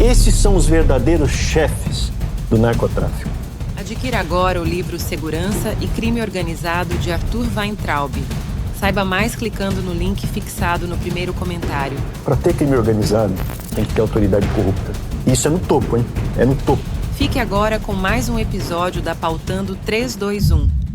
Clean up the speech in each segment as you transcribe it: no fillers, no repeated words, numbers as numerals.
Esses são os verdadeiros chefes do narcotráfico. Adquira agora o livro Segurança e Crime Organizado de Arthur Weintraub. Saiba mais clicando no link fixado no primeiro comentário. Para ter crime organizado, tem que ter autoridade corrupta. E isso é no topo, hein? É no topo. Fique agora com mais um episódio da Pautando 321.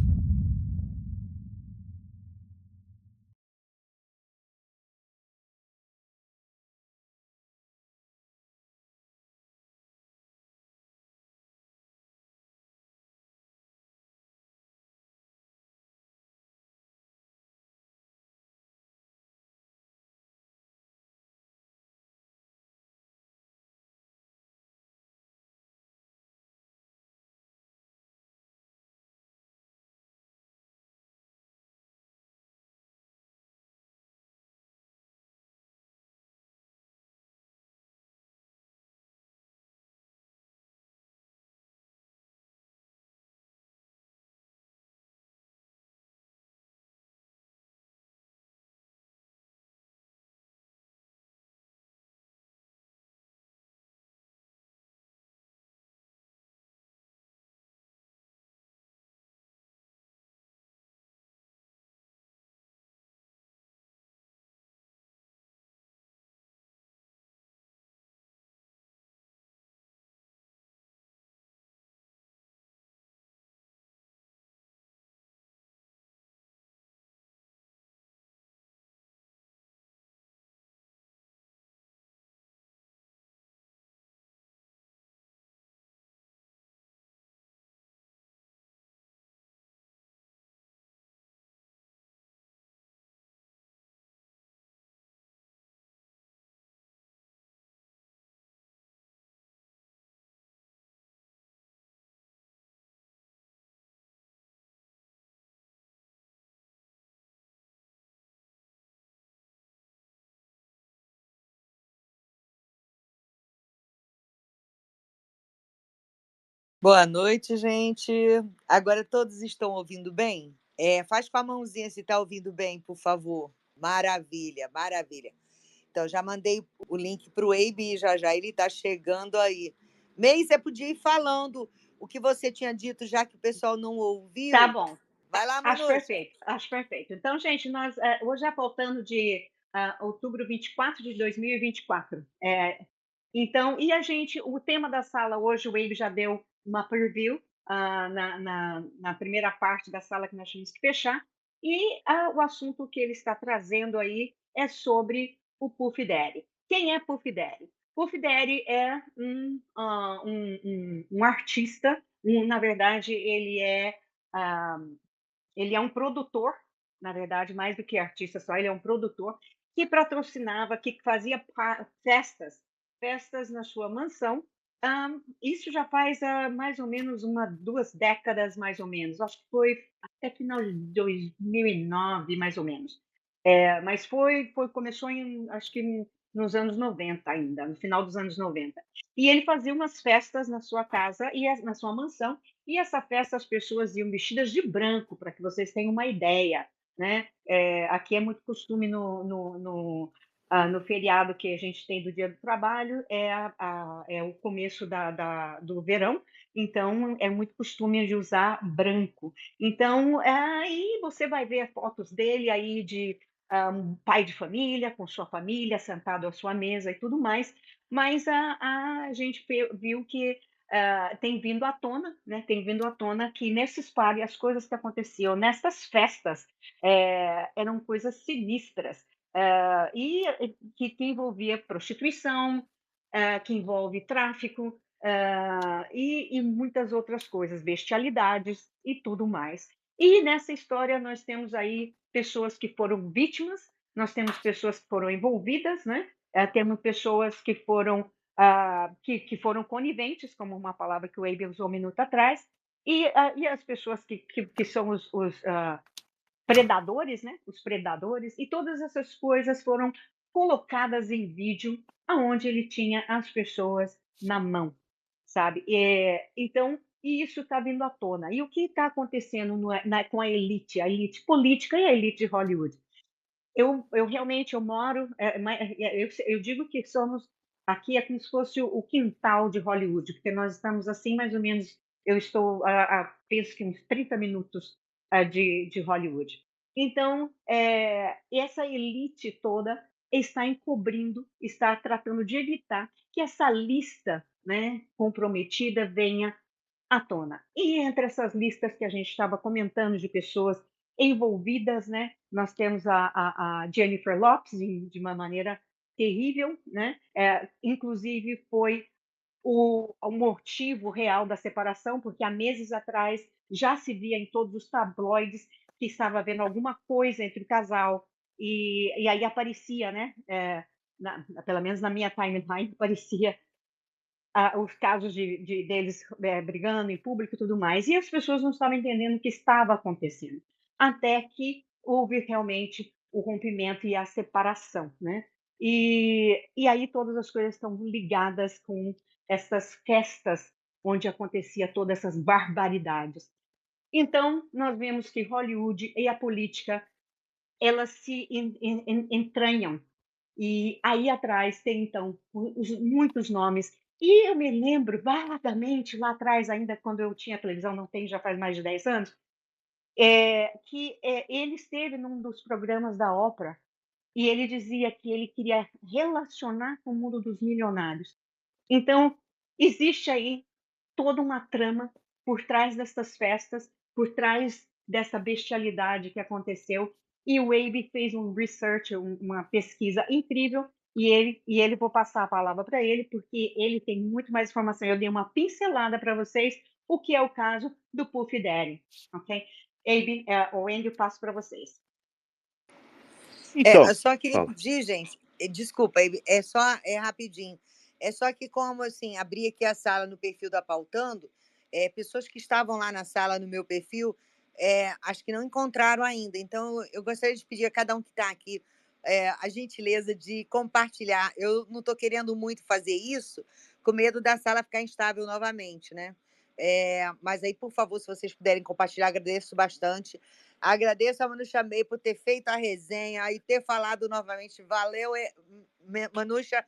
Boa noite, gente. Agora todos estão ouvindo bem? Faz com a mãozinha se está ouvindo bem, por favor. Maravilha, maravilha. Então, já mandei o link para o Abe e já ele está chegando aí. May, você podia ir falando o que você tinha dito, já que o pessoal não ouviu? Tá bom. Vai lá, Acho Manute. perfeito, acho perfeito. Então, gente, nós hoje é pautando de outubro 24 de 2024. Então, e a gente, o tema da sala hoje, o Abe já deu uma preview na primeira parte da sala que nós tínhamos que fechar, e o assunto que ele está trazendo aí é sobre o Puff Daddy. Quem é Puff Daddy? Puff Daddy é um artista, na verdade, ele é um produtor, na verdade, mais do que artista só, ele é um produtor que patrocinava, que fazia festas na sua mansão. Isso já faz mais ou menos 2 décadas, mais ou menos. Acho que foi até final de 2009, mais ou menos. Mas começou acho que nos anos 90 ainda, no final dos anos 90. E ele fazia umas festas na sua casa e na sua mansão, e essa festa as pessoas iam vestidas de branco, para que vocês tenham uma ideia, né? Aqui é muito costume no feriado que a gente tem do Dia do Trabalho, é o começo do verão, então é muito costume de usar branco. Então, aí você vai ver fotos dele aí de um pai de família, com sua família, sentado à sua mesa e tudo mais, mas a gente viu que tem vindo à tona, né? Tem vindo à tona que nesses pares, as coisas que aconteciam nessas festas eram coisas sinistras, e que envolvia prostituição, que envolve tráfico, e muitas outras coisas, bestialidades e tudo mais. E nessa história nós temos aí pessoas que foram vítimas, nós temos pessoas que foram envolvidas, né? Temos pessoas que foram coniventes, como uma palavra que o Abe usou um minuto atrás, e as pessoas que são os predadores, né? Os predadores, e todas essas coisas foram colocadas em vídeo, aonde ele tinha as pessoas na mão, sabe? Então, isso está vindo à tona. E o que está acontecendo com a elite política e a elite de Hollywood? Eu realmente moro, eu digo que somos aqui é como se fosse o quintal de Hollywood, porque nós estamos assim, mais ou menos, eu estou penso que uns 30 minutos de Hollywood. Então, essa elite toda está encobrindo, está tratando de evitar que essa lista, né, comprometida venha à tona. E entre essas listas que a gente estava comentando de pessoas envolvidas, né, nós temos a Jennifer Lopez, de uma maneira terrível, né? Inclusive foi o motivo real da separação, porque há meses atrás já se via em todos os tabloides que estava havendo alguma coisa entre o casal, e aí aparecia, né? Pelo menos na minha timeline, aparecia os casos deles brigando em público e tudo mais, e as pessoas não estavam entendendo o que estava acontecendo, até que houve realmente o rompimento e a separação, né? E aí todas as coisas estão ligadas com essas festas onde acontecia todas essas barbaridades. Então, nós vemos que Hollywood e a política, elas se entranham, e aí atrás tem, então, muitos nomes. E eu me lembro vagamente, lá atrás, ainda quando eu tinha televisão, não tem, já faz mais de 10 anos, que ele esteve num dos programas da Oprah, e ele dizia que ele queria relacionar com o mundo dos milionários. Então, existe aí toda uma trama por trás dessas festas, por trás dessa bestialidade que aconteceu. E o Abe fez um research, uma pesquisa incrível, e ele vou passar a palavra para ele, porque ele tem muito mais informação. Eu dei uma pincelada para vocês, o que é o caso do Puff Daddy, ok? Abe, o Andy, eu passo para vocês. Eu Então, só queria fala. pedir, gente, desculpa, é rapidinho. É só que como assim, abri aqui a sala no perfil da Pautando, pessoas que estavam lá na sala no meu perfil, acho que não encontraram ainda. Então, eu gostaria de pedir a cada um que está aqui a gentileza de compartilhar. Eu não estou querendo muito fazer isso, com medo da sala ficar instável novamente, né? Mas aí, por favor, se vocês puderem compartilhar, agradeço bastante. Agradeço a Manuxa May por ter feito a resenha e ter falado novamente. Valeu, Manuxa.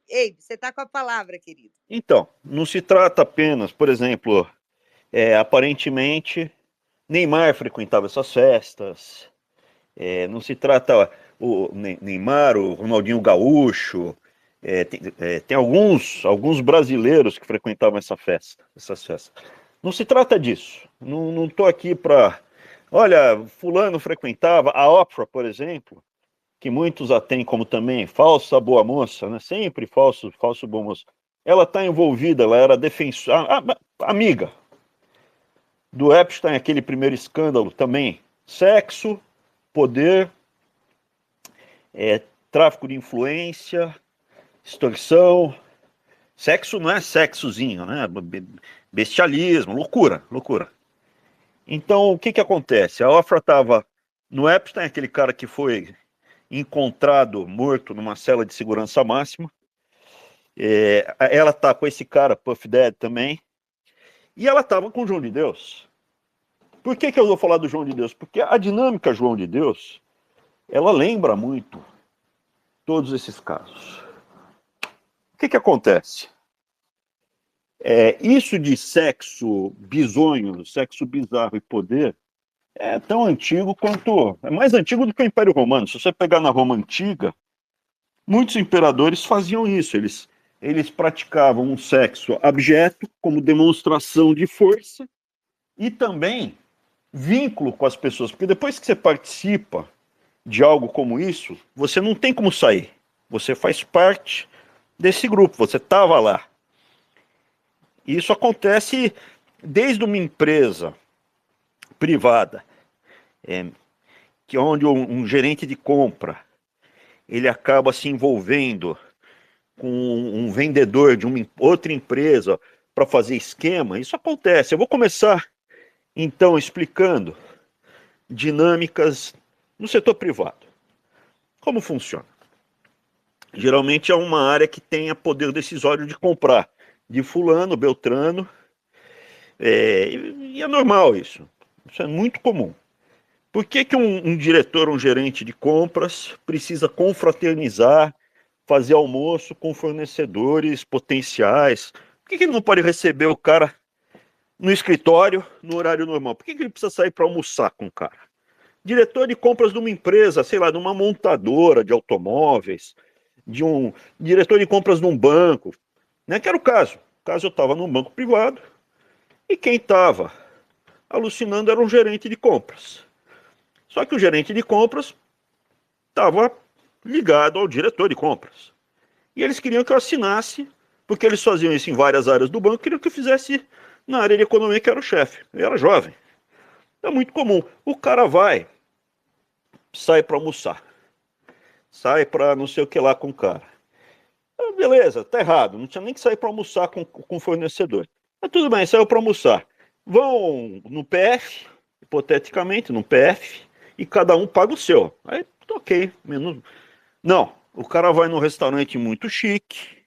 Ei, você está com a palavra, querido. Então, não se trata apenas, por exemplo, aparentemente, Neymar frequentava essas festas, não se trata o Neymar, o Ronaldinho Gaúcho, tem alguns brasileiros que frequentavam essas festas. Não se trata disso. Não estou aqui para... Olha, fulano frequentava, a Oprah, por exemplo, que muitos a têm como também falsa boa moça, né? Sempre falso boa moça. Ela está envolvida, ela era defensora, amiga do Epstein, aquele primeiro escândalo também. Sexo, poder, tráfico de influência, extorsão. Sexo não é sexozinho, né? Bestialismo, loucura. Então, o que acontece? A Oprah estava no Epstein, aquele cara que foi encontrado morto numa cela de segurança máxima. Ela está com esse cara, Puff Daddy, também. E ela estava com o João de Deus. Por que eu vou falar do João de Deus? Porque a dinâmica João de Deus, ela lembra muito todos esses casos. O que acontece? Isso de sexo bizonho, sexo bizarro e poder é tão antigo quanto... É mais antigo do que o Império Romano. Se você pegar na Roma Antiga, muitos imperadores faziam isso. Eles praticavam um sexo abjeto como demonstração de força e também vínculo com as pessoas. Porque depois que você participa de algo como isso, você não tem como sair. Você faz parte desse grupo, você estava lá. Isso acontece desde uma empresa privada, que onde um gerente de compra ele acaba se envolvendo com um vendedor de uma outra empresa para fazer esquema. Isso acontece. Eu vou começar então explicando dinâmicas no setor privado. Como funciona? Geralmente é uma área que tenha poder decisório de comprar de fulano, beltrano, e é normal isso. Isso é muito comum. Por que um diretor, um gerente de compras precisa confraternizar fazer almoço com fornecedores potenciais? Por que ele não pode receber o cara no escritório no horário normal? Por que ele precisa sair para almoçar com o cara? Diretor de compras de uma empresa, sei lá, de uma montadora de automóveis, de um diretor de compras de um banco, né? Que era o caso. O caso, eu estava num banco privado e quem estava alucinando era um gerente de compras. Só que o gerente de compras estava ligado ao diretor de compras. E eles queriam que eu assinasse, porque eles faziam isso em várias áreas do banco, queriam que eu fizesse na área de economia, que era o chefe. Eu era jovem. É muito comum. O cara vai, sai para almoçar, sai para não sei o que lá com o cara. Beleza, tá errado, não tinha nem que sair para almoçar com o fornecedor. Mas tudo bem, saiu para almoçar. Vão no PF, hipoteticamente, no PF, e cada um paga o seu. Aí, ok. Menos... Não, o cara vai num restaurante muito chique,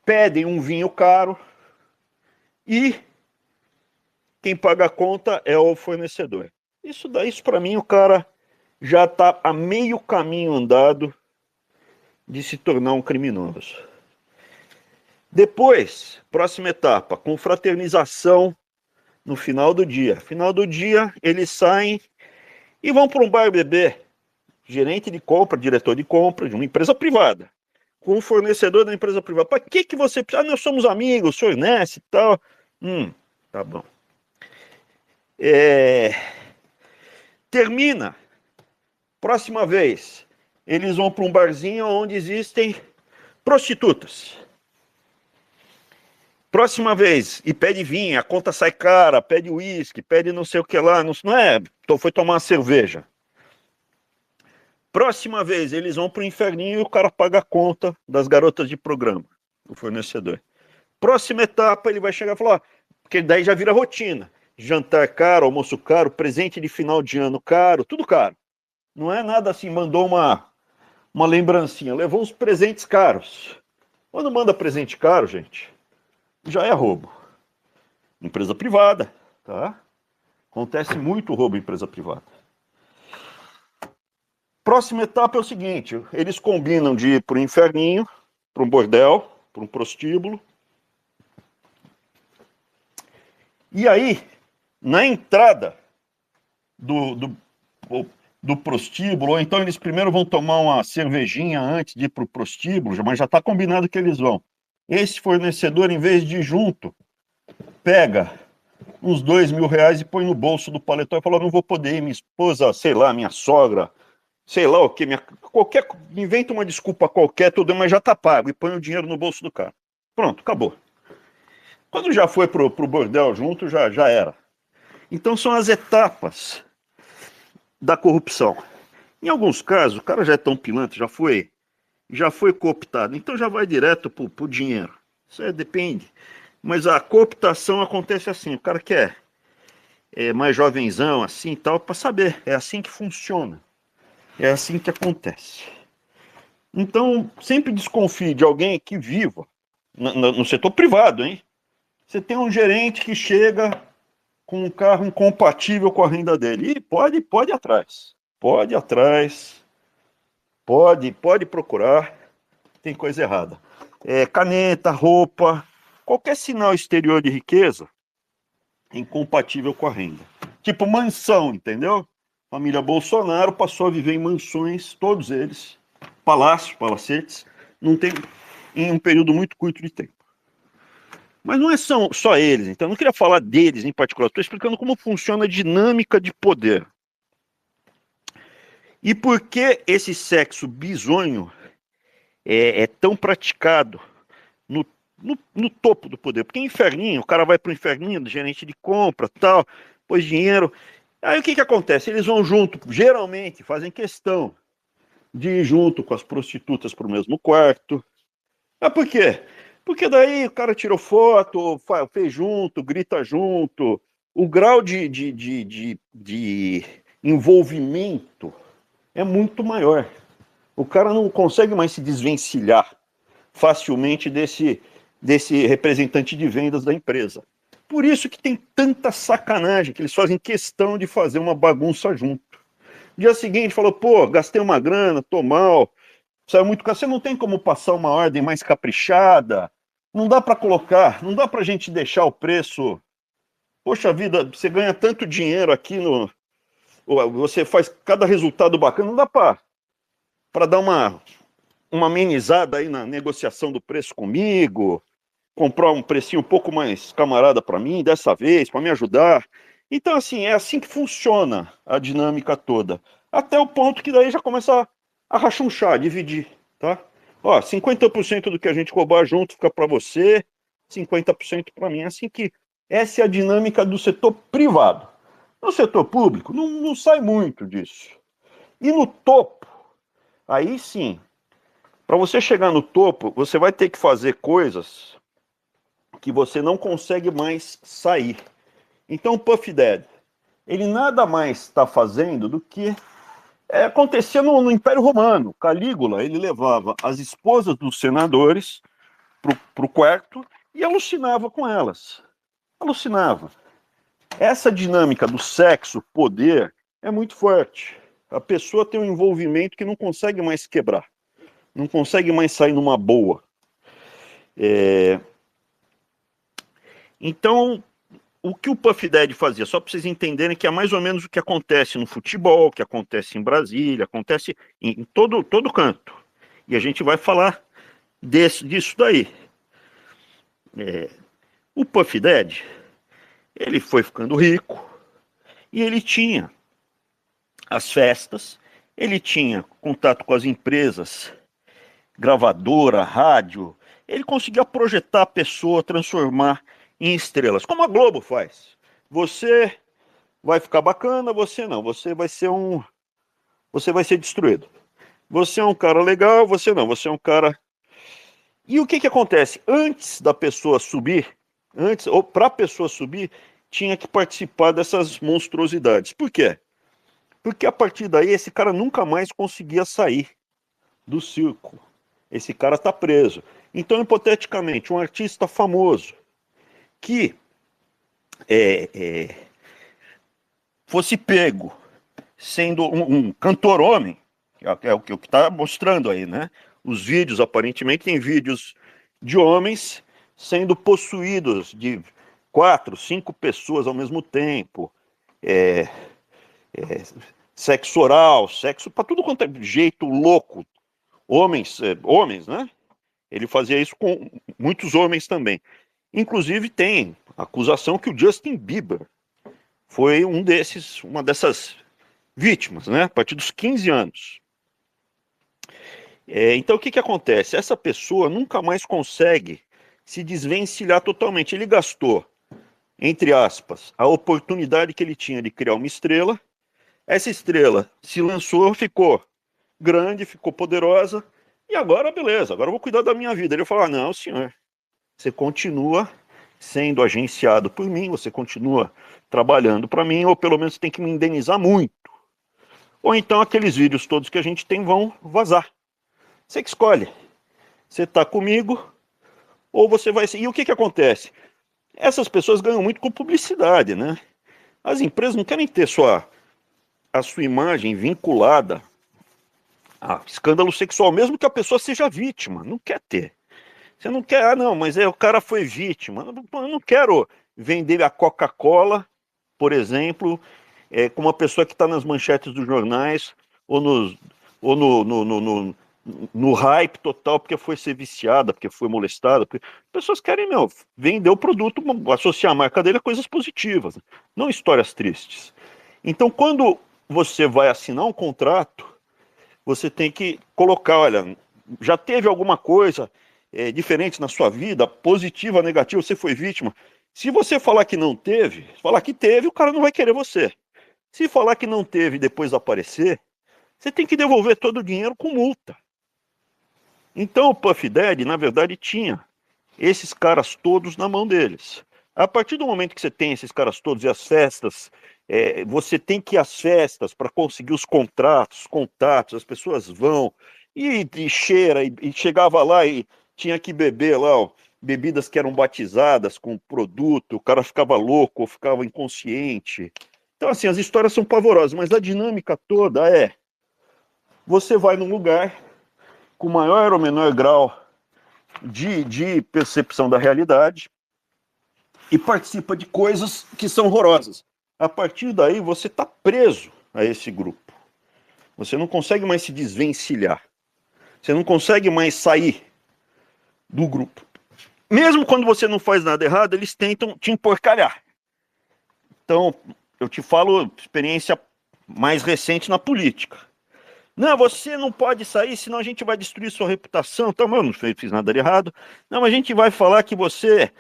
pedem um vinho caro e quem paga a conta é o fornecedor. Isso para mim, o cara já está a meio caminho andado de se tornar um criminoso. Depois, próxima etapa, confraternização no final do dia. Final do dia, eles saem e vão para um bar beber. Gerente de compra, diretor de compra de uma empresa privada, com um fornecedor da empresa privada. Para que você precisa? Nós somos amigos, o senhor Ness e tal. Tá bom. Termina. Próxima vez, eles vão para um barzinho onde existem prostitutas. Próxima vez, e pede vinho, a conta sai cara, pede uísque, pede não sei o que lá, não é, foi tomar uma cerveja. Próxima vez, eles vão para o inferninho e o cara paga a conta das garotas de programa, o fornecedor. Próxima etapa, ele vai chegar e falar, porque daí já vira rotina. Jantar caro, almoço caro, presente de final de ano caro, tudo caro. Não é nada assim, mandou uma lembrancinha, levou uns presentes caros. Quando manda presente caro, gente, já é roubo. Empresa privada, tá? Acontece muito roubo em empresa privada. Próxima etapa é o seguinte, eles combinam de ir para o inferninho, para um bordel, para um prostíbulo. E aí, na entrada do prostíbulo, ou então eles primeiro vão tomar uma cervejinha antes de ir para o prostíbulo, mas já está combinado que eles vão. Esse fornecedor, em vez de ir junto, pega uns R$2.000 e põe no bolso do paletó e fala, não vou poder ir, minha esposa, sei lá, minha sogra, sei lá o que, inventa uma desculpa qualquer, tudo, mas já está pago, e põe o dinheiro no bolso do cara. Pronto, acabou. Quando já foi pro bordel junto, já era. Então são as etapas da corrupção. Em alguns casos, o cara já é tão pilantra, já foi cooptado, então já vai direto pro dinheiro. Isso depende. Mas a cooptação acontece assim, o cara quer mais jovenzão, assim e tal, para saber. É assim que funciona. É assim que acontece. Então, sempre desconfie de alguém que viva no setor privado, hein? Você tem um gerente que chega com um carro incompatível com a renda dele. E pode ir atrás. Pode ir atrás. Pode procurar. Tem coisa errada. Caneta, roupa, qualquer sinal exterior de riqueza é incompatível com a renda. Tipo mansão, entendeu? Família Bolsonaro passou a viver em mansões, todos eles, palacetes, em um período muito curto de tempo. Mas não são só eles, então eu não queria falar deles em particular, estou explicando como funciona a dinâmica de poder. E por que esse sexo bizonho é tão praticado no topo do poder? Porque inferninho, o cara vai para o inferninho do gerente de compra, tal, pôs dinheiro. Aí o que acontece? Eles vão junto, geralmente fazem questão de ir junto com as prostitutas para o mesmo quarto. Por quê? Porque daí o cara tirou foto, fez junto, grita junto. O grau de envolvimento é muito maior. O cara não consegue mais se desvencilhar facilmente desse representante de vendas da empresa. Por isso que tem tanta sacanagem, que eles fazem questão de fazer uma bagunça junto. Dia seguinte falou, pô, gastei uma grana, tô mal, saiu muito caro. Você não tem como passar uma ordem mais caprichada? Não dá para colocar, não dá para a gente deixar o preço. Poxa vida, você ganha tanto dinheiro aqui no. Você faz cada resultado bacana, não dá para dar uma amenizada aí na negociação do preço comigo, comprar um precinho um pouco mais camarada para mim dessa vez, para me ajudar. Então, assim, é assim que funciona a dinâmica toda. Até o ponto que daí já começa a rachunchar, a dividir, tá? Ó, 50% do que a gente roubar junto fica para você, 50% para mim. É assim que essa é a dinâmica do setor privado. No setor público, não sai muito disso. E no topo, aí sim, para você chegar no topo, você vai ter que fazer coisas que você não consegue mais sair. Então o Puff Daddy, ele nada mais está fazendo do que acontecia no Império Romano. Calígula, ele levava as esposas dos senadores para o quarto e alucinava com elas. Alucinava. Essa dinâmica do sexo, poder, é muito forte. A pessoa tem um envolvimento que não consegue mais quebrar. Não consegue mais sair numa boa. Então, o que o Puff Daddy fazia? Só para vocês entenderem que é mais ou menos o que acontece no futebol, que acontece em Brasília, acontece em todo canto. E a gente vai falar disso daí. O Puff Daddy, ele foi ficando rico e ele tinha as festas, ele tinha contato com as empresas, gravadora, rádio, ele conseguia projetar a pessoa, transformar em estrelas, como a Globo faz. Você vai ficar bacana, você não, você vai ser destruído. Você é um cara legal, você não, você é um cara... E o que acontece? Antes da pessoa subir, ou para a pessoa subir, tinha que participar dessas monstruosidades. Por quê? Porque a partir daí esse cara nunca mais conseguia sair do circo. Esse cara está preso. Então, hipoteticamente, um artista famoso que fosse pego sendo um cantor homem, que é o que está mostrando aí, né? Os vídeos, aparentemente, tem vídeos de homens sendo possuídos de 4, 5 pessoas ao mesmo tempo, sexo oral, sexo para tudo quanto é jeito louco. Homens, né? Ele fazia isso com muitos homens também. Inclusive tem acusação que o Justin Bieber foi uma dessas vítimas, né? A partir dos 15 anos. Então o que acontece? Essa pessoa nunca mais consegue se desvencilhar totalmente. Ele gastou, entre aspas, a oportunidade que ele tinha de criar uma estrela. Essa estrela se lançou, ficou grande, ficou poderosa, e agora, beleza, agora eu vou cuidar da minha vida. Ele falou, não, senhor, você continua sendo agenciado por mim, você continua trabalhando para mim, ou pelo menos tem que me indenizar muito. Ou então aqueles vídeos todos que a gente tem vão vazar. Você que escolhe. Você está comigo, ou você vai... E o que acontece? Essas pessoas ganham muito com publicidade, né? As empresas não querem ter a sua imagem vinculada a escândalo sexual, mesmo que a pessoa seja vítima. Não quer ter. Você não quer, não, mas o cara foi vítima. Eu não quero vender a Coca-Cola, por exemplo, com uma pessoa que está nas manchetes dos jornais, ou no hype total, porque foi ser viciada, porque foi molestada. Porque... Pessoas querem, vender o produto, associar a marca dele a coisas positivas, não histórias tristes. Então, quando você vai assinar um contrato, você tem que colocar, olha, já teve alguma coisa diferente na sua vida, positiva, negativa, você foi vítima. Se você falar que não teve, falar que teve, o cara não vai querer você. Se falar que não teve e depois aparecer, você tem que devolver todo o dinheiro com multa. Então o Puff Daddy, na verdade, tinha esses caras todos na mão deles. A partir do momento que você tem esses caras todos e as festas, você tem que ir às festas para conseguir os contatos, as pessoas vão e cheira, e chegava lá e tinha que beber lá, bebidas que eram batizadas com produto, o cara ficava louco ou ficava inconsciente. Então, assim, as histórias são pavorosas, mas a dinâmica toda é: você vai num lugar com maior ou menor grau de percepção da realidade e participa de coisas que são horrorosas. A partir daí, você está preso a esse grupo. Você não consegue mais se desvencilhar. Você não consegue mais sair do grupo. Mesmo quando você não faz nada errado, eles tentam te emporcalhar. Então, eu te falo experiência mais recente na política. Não, você não pode sair, senão a gente vai destruir sua reputação. Então, eu não fiz nada de errado. Não, mas a gente vai falar que você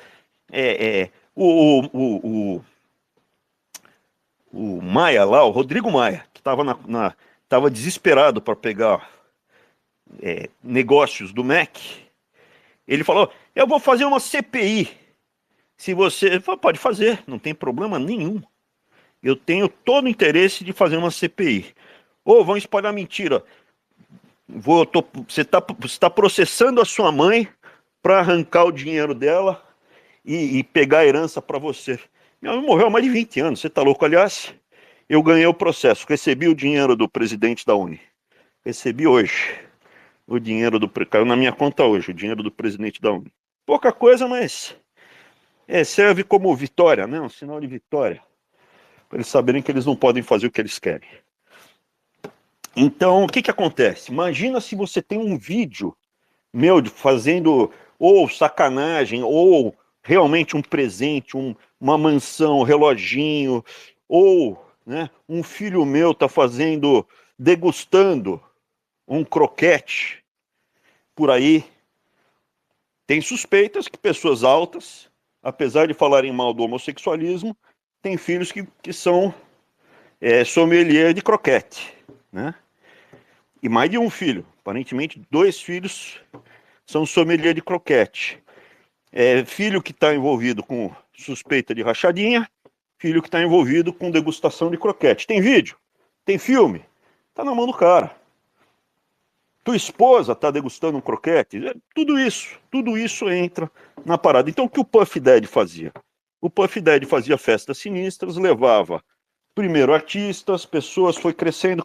o Maia lá, o Rodrigo Maia, que estava desesperado para pegar negócios do MEC, ele falou: eu vou fazer uma CPI. Se você... Ele falou: pode fazer, não tem problema nenhum. Eu tenho todo o interesse de fazer uma CPI. Ou vão espalhar mentira. Você está processando a sua mãe para arrancar o dinheiro dela e pegar a herança para você. Minha mãe morreu há mais de 20 anos, você está louco? Aliás, eu ganhei o processo, recebi o dinheiro do presidente da Uni. Recebi hoje o dinheiro caiu na minha conta hoje, o dinheiro do presidente da Uni. Pouca coisa, mas serve como vitória, né? Um sinal de vitória. Para eles saberem que eles não podem fazer o que eles querem. Então, o que acontece? Imagina se você tem um vídeo meu fazendo ou sacanagem, ou realmente um presente, uma mansão, um reloginho, ou né, um filho meu está degustando um croquete por aí. Tem suspeitas que pessoas altas, apesar de falarem mal do homossexualismo, têm filhos que são sommelier de croquete, né? E mais de um filho, aparentemente 2 filhos são sommelier de croquete. Filho que está envolvido com suspeita de rachadinha, filho que está envolvido com degustação de croquete. Tem vídeo? Tem filme? Está na mão do cara. Tua esposa está degustando um croquete? Tudo isso entra na parada. Então o que o Puff Daddy fazia? O Puff Daddy fazia festas sinistras, levava primeiro artistas, pessoas, foi crescendo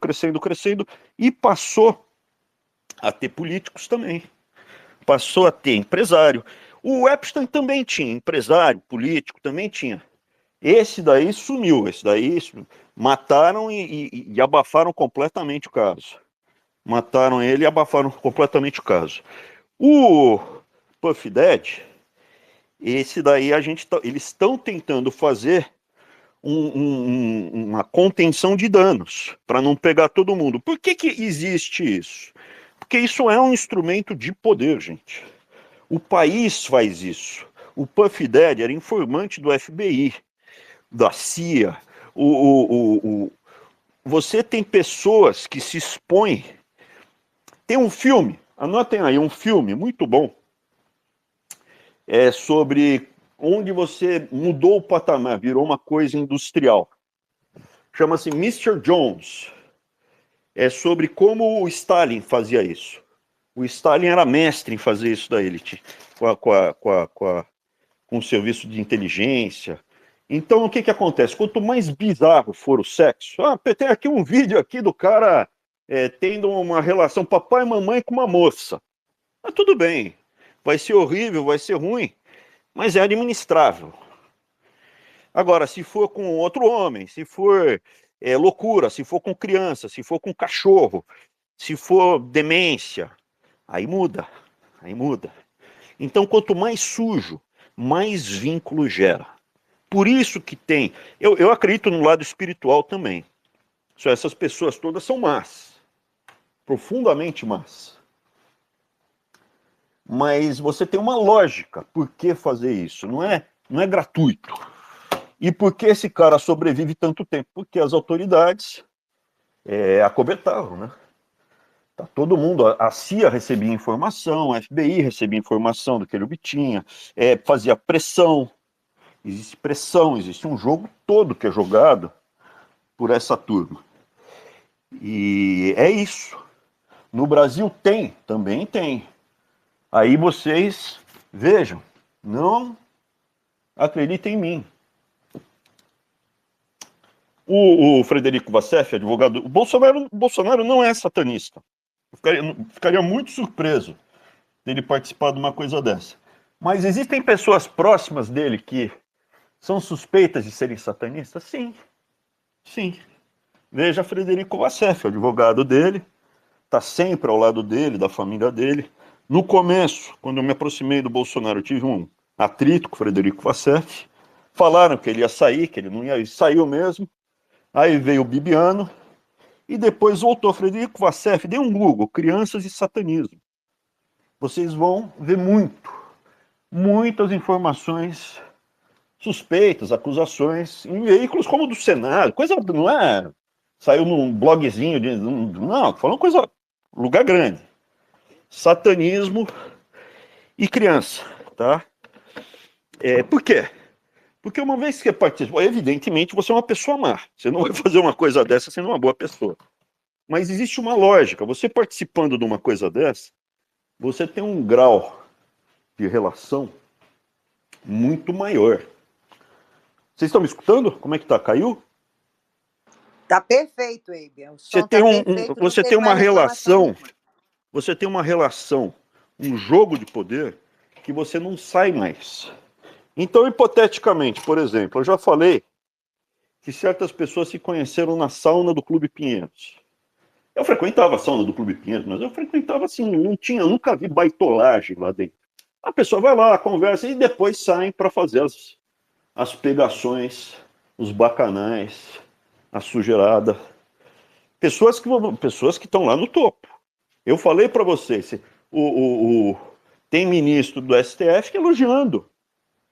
e passou a ter políticos também. Passou a ter empresário. O Epstein também tinha empresário, político, também tinha. Esse daí sumiu, esse daí mataram e abafaram completamente o caso. Mataram ele e abafaram completamente o caso. O Puff Daddy, esse daí eles estão tentando fazer uma contenção de danos, para não pegar todo mundo. Por que existe isso? Porque isso é um instrumento de poder, gente. O país faz isso. O Puff Daddy era informante do FBI, da CIA. Você tem pessoas que se expõem. Tem um filme, anotem aí, um filme muito bom, sobre onde você mudou o patamar, virou uma coisa industrial. Chama-se Mr. Jones. É sobre como o Stalin fazia isso. O Stalin era mestre em fazer isso da elite, com o serviço de inteligência. Então, o que acontece? Quanto mais bizarro for o sexo... tem aqui um vídeo aqui do cara tendo uma relação papai e mamãe com uma moça. Tudo bem. Vai ser horrível, vai ser ruim, mas é administrável. Agora, se for com outro homem, se for loucura, se for com criança, se for com cachorro, se for demência, aí muda. Então, quanto mais sujo, mais vínculo gera. Por isso que tem... Eu acredito no lado espiritual também. Essas pessoas todas são más. Profundamente más. Mas você tem uma lógica. Por que fazer isso? Não é gratuito. E por que esse cara sobrevive tanto tempo? Porque as autoridades acobertavam, né? Tá todo mundo, a CIA recebia informação, a FBI recebia informação do que ele obtinha, fazia pressão. Existe pressão, existe um jogo todo que é jogado por essa turma. E é isso. No Brasil também tem. Aí vocês vejam, não acreditem em mim. O Frederico Vassef, advogado, o Bolsonaro não é satanista. Eu ficaria muito surpreso dele participar de uma coisa dessa. Mas existem pessoas próximas dele que são suspeitas de serem satanistas? Sim. Sim. Veja Frederico Vassef, o advogado dele, está sempre ao lado dele, da família dele. No começo, quando eu me aproximei do Bolsonaro, eu tive um atrito com o Frederico Vassef. Falaram que ele ia sair, que ele não ia, saiu mesmo. Aí veio o Bibiano e depois voltou. Frederico Vassef, dê um Google, crianças e satanismo. Vocês vão ver muitas informações suspeitas, acusações em veículos como o do Senado, coisa não é, saiu num blogzinho, não, falando coisa, lugar grande. Satanismo e criança, tá? Por quê? Porque uma vez que participa, evidentemente você é uma pessoa má. Você não vai fazer uma coisa dessa sendo uma boa pessoa. Mas existe uma lógica. Você participando de uma coisa dessa, você tem um grau de relação muito maior. Vocês estão me escutando? Como é que tá? Caiu? Tá perfeito, Eiber. Você tem uma relação, você tem uma relação, um jogo de poder que você não sai mais. Então, hipoteticamente, por exemplo, eu já falei que certas pessoas se conheceram na sauna do Clube Pinheiros. Eu frequentava a sauna do Clube Pinheiros, mas eu frequentava assim, nunca vi baitolagem lá dentro. A pessoa vai lá, conversa e depois saem para fazer as pegações, os bacanais, a sujeirada. Pessoas que estão lá no topo. Eu falei para vocês, tem ministro do STF que elogiando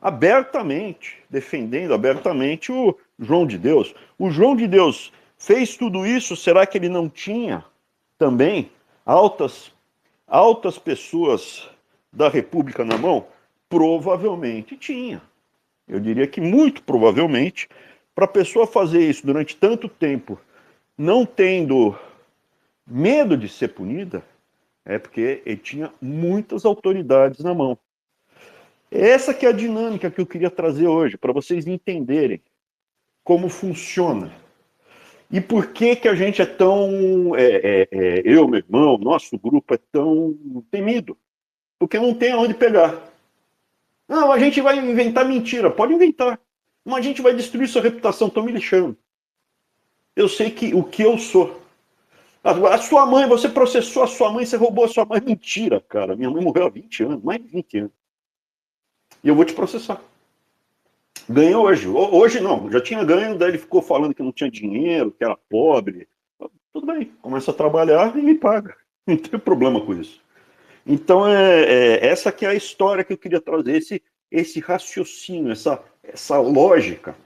abertamente, defendendo abertamente o João de Deus. O João de Deus fez tudo isso, será que ele não tinha também altas pessoas da República na mão? Provavelmente tinha. Eu diria que muito provavelmente, para a pessoa fazer isso durante tanto tempo, não tendo medo de ser punida, é porque ele tinha muitas autoridades na mão. Essa que é a dinâmica que eu queria trazer hoje, para vocês entenderem como funciona. E por que a gente é tão... eu, meu irmão, nosso grupo é tão temido? Porque não tem aonde pegar. Não, a gente vai inventar mentira. Pode inventar. Mas a gente vai destruir sua reputação. Estão me lixando. Eu sei o que eu sou. A sua mãe, você processou a sua mãe, você roubou a sua mãe. Mentira, cara. Minha mãe morreu há 20 anos, mais de 20 anos. E eu vou te processar. Ganhou hoje. Hoje não, já tinha ganho, daí ele ficou falando que não tinha dinheiro, que era pobre. Tudo bem, começa a trabalhar e me paga. Não tem problema com isso. Então, essa que é a história que eu queria trazer, esse raciocínio, essa lógica.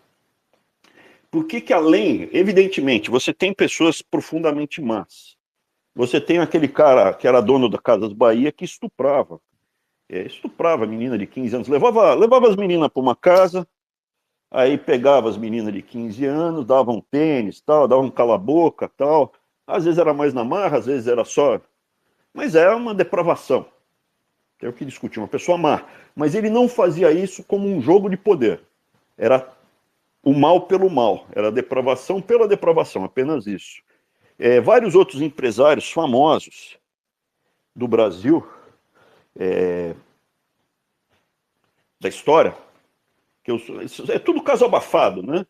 Por que além, evidentemente, você tem pessoas profundamente más. Você tem aquele cara que era dono da Casas Bahia que estuprava a menina de 15 anos, levava as meninas para uma casa, aí pegava as meninas de 15 anos, dava um tênis, tal, dava um cala-boca, tal. Às vezes era mais na marra, às vezes era só... Mas é uma depravação, que é o que discutia, uma pessoa má. Mas ele não fazia isso como um jogo de poder. Era o mal pelo mal, era a depravação pela depravação, apenas isso. Vários outros empresários famosos do Brasil... da história, é tudo caso abafado, né?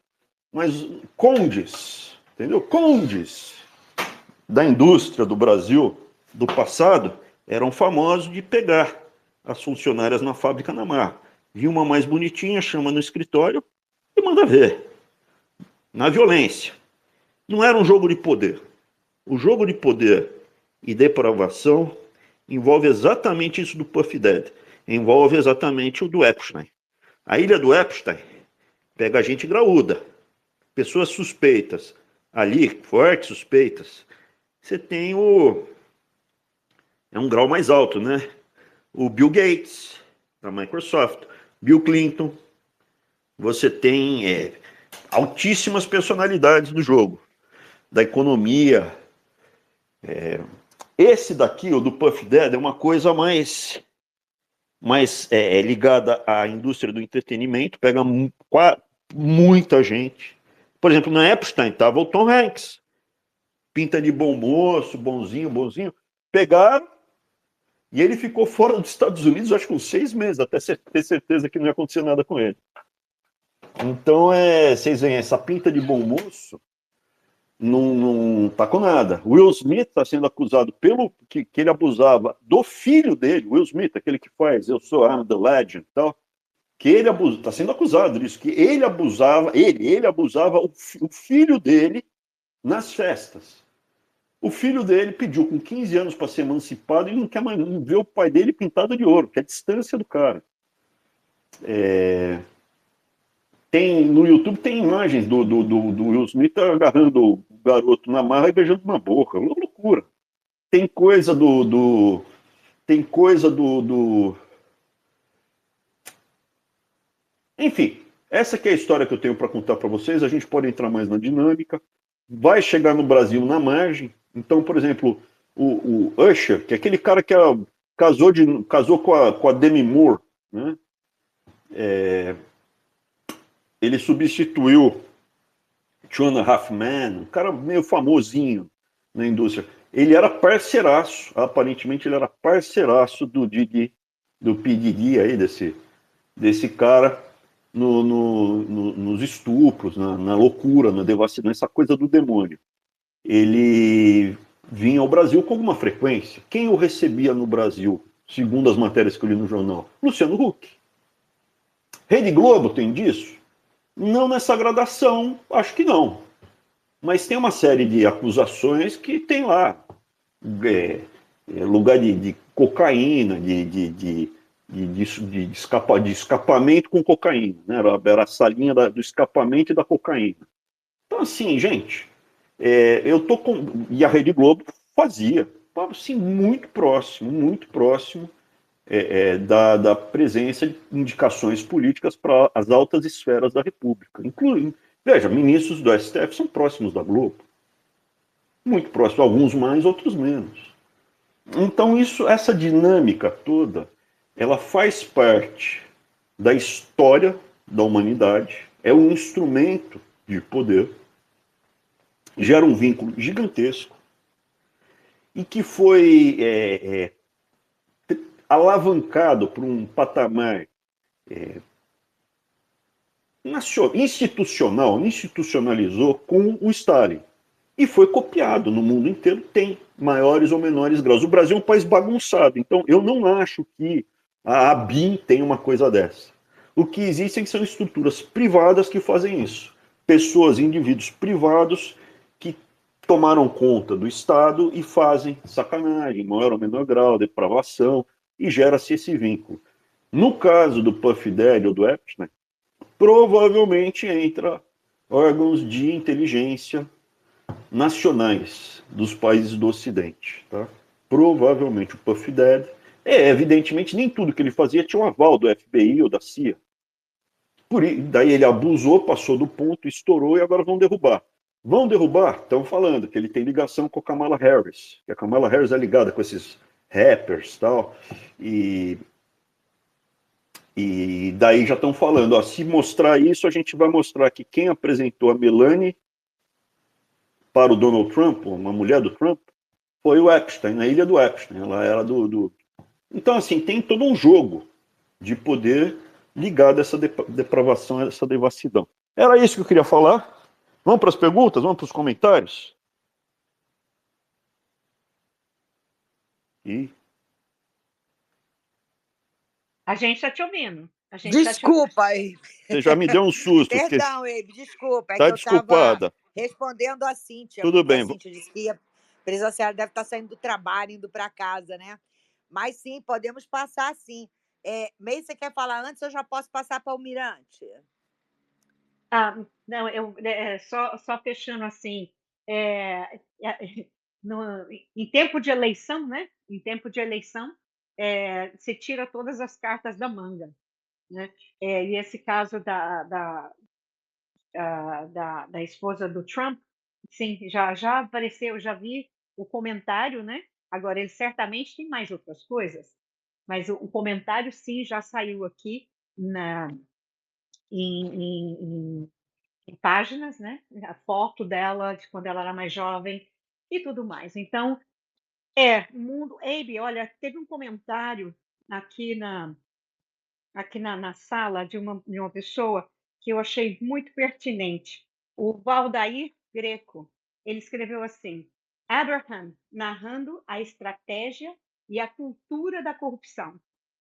Mas condes, entendeu? Condes da indústria do Brasil do passado eram famosos de pegar as funcionárias na fábrica na marra. Viu uma mais bonitinha, chama no escritório e manda ver. Na violência. Não era um jogo de poder. O jogo de poder e depravação envolve exatamente isso do Puff Daddy. Envolve exatamente o do Epstein. A ilha do Epstein pega a gente graúda. Pessoas suspeitas. Ali, fortes suspeitas. Você tem é um grau mais alto, né? O Bill Gates, da Microsoft. Bill Clinton. Você tem altíssimas personalidades do jogo. Da economia. Esse daqui, o do Puff Daddy, é uma coisa mais ligada à indústria do entretenimento, pega muita gente, Por exemplo, na Epstein estava o Tom Hanks, pinta de bom moço, bonzinho, bonzinho. Pegaram e ele ficou fora dos Estados Unidos, acho que uns 6 meses, até ter certeza que não ia acontecer nada com ele. Então, vocês veem, essa pinta de bom moço não tá com nada. Will Smith está sendo acusado pelo que ele abusava do filho dele, Will Smith, aquele que faz Eu Sou I'm the Legend e tal, que ele está sendo acusado disso, que ele abusava, ele abusava o filho dele nas festas. O filho dele pediu com 15 anos para ser emancipado e não quer mais ver o pai dele pintado de ouro, que é a distância do cara. No YouTube tem imagens do Will Smith agarrando o garoto na marra e beijando uma boca. É uma loucura. Tem coisa tem coisa Enfim, essa que é a história que eu tenho para contar para vocês. A gente pode entrar mais na dinâmica. Vai chegar no Brasil na margem. Então, por exemplo, o Usher, que é aquele cara que casou com a Demi Moore, né? Ele substituiu Two and a Half Men, um cara meio famosinho na indústria. Ele era parceiraço, aparentemente ele era parceiraço do Didi, do P. Diddy aí, desse cara nos estupros, na loucura, na devassidão, essa coisa do demônio. Ele vinha ao Brasil com alguma frequência. Quem o recebia no Brasil, segundo as matérias que eu li no jornal? Luciano Huck. Rede Globo tem disso? Não nessa gradação, acho que não. Mas tem uma série de acusações que tem lá. Lugar de cocaína, de escapamento com cocaína. Né? Era a salinha do escapamento e da cocaína. Então, assim, gente, eu tô com. E a Rede Globo fazia, assim, muito próximo da presença de indicações políticas para as altas esferas da República. Incluindo, veja, ministros do STF são próximos da Globo. Muito próximos, alguns mais, outros menos. Então, essa dinâmica toda, ela faz parte da história da humanidade, é um instrumento de poder, gera um vínculo gigantesco e que foi alavancado por um patamar institucionalizou com o Stalin. E foi copiado no mundo inteiro, tem maiores ou menores graus. O Brasil é um país bagunçado, então eu não acho que a ABIN tem uma coisa dessa. O que existem são estruturas privadas que fazem isso. Pessoas, indivíduos privados que tomaram conta do Estado e fazem sacanagem, maior ou menor grau, depravação, e gera-se esse vínculo. No caso do Puff Daddy ou do Epstein, provavelmente entra órgãos de inteligência nacionais dos países do Ocidente. Tá? Provavelmente o Puff Daddy. Evidentemente, nem tudo que ele fazia tinha um aval do FBI ou da CIA. Daí ele abusou, passou do ponto, estourou e agora vão derrubar. Vão derrubar? Estão falando que ele tem ligação com a Kamala Harris. Que a Kamala Harris é ligada com esses rappers e tal. E daí já estão falando, ó, se mostrar isso, a gente vai mostrar que quem apresentou a Melanie para o Donald Trump, uma mulher do Trump, foi o Epstein, na ilha do Epstein. Ela era Então, assim, tem todo um jogo de poder ligado a essa depravação, a essa devassidão. Era isso que eu queria falar. Vamos para as perguntas? Vamos para os comentários? A gente está te ouvindo. Desculpa, Abe. Você já me deu um susto. Perdão, Abe, desculpa. Tá desculpada. Respondendo a Cíntia. Tudo bem. A Cíntia disse que a presencial deve estar saindo do trabalho, indo para casa, né? Mas sim, podemos passar sim. Meio você quer falar antes, eu já posso passar para o Almirante? Não, só fechando assim, em tempo de eleição, né? Em tempo de eleição, se tira todas as cartas da manga, né? E esse caso da esposa do Trump, sim, já apareceu, já vi o comentário, né? Agora, ele certamente tem mais outras coisas, mas o comentário, sim, já saiu aqui em páginas, né? A foto dela de quando ela era mais jovem e tudo mais. Então, mundo. Abe, olha, teve um comentário aqui na sala de uma pessoa que eu achei muito pertinente. O Valdair Greco, ele escreveu assim: Abraham, narrando a estratégia e a cultura da corrupção.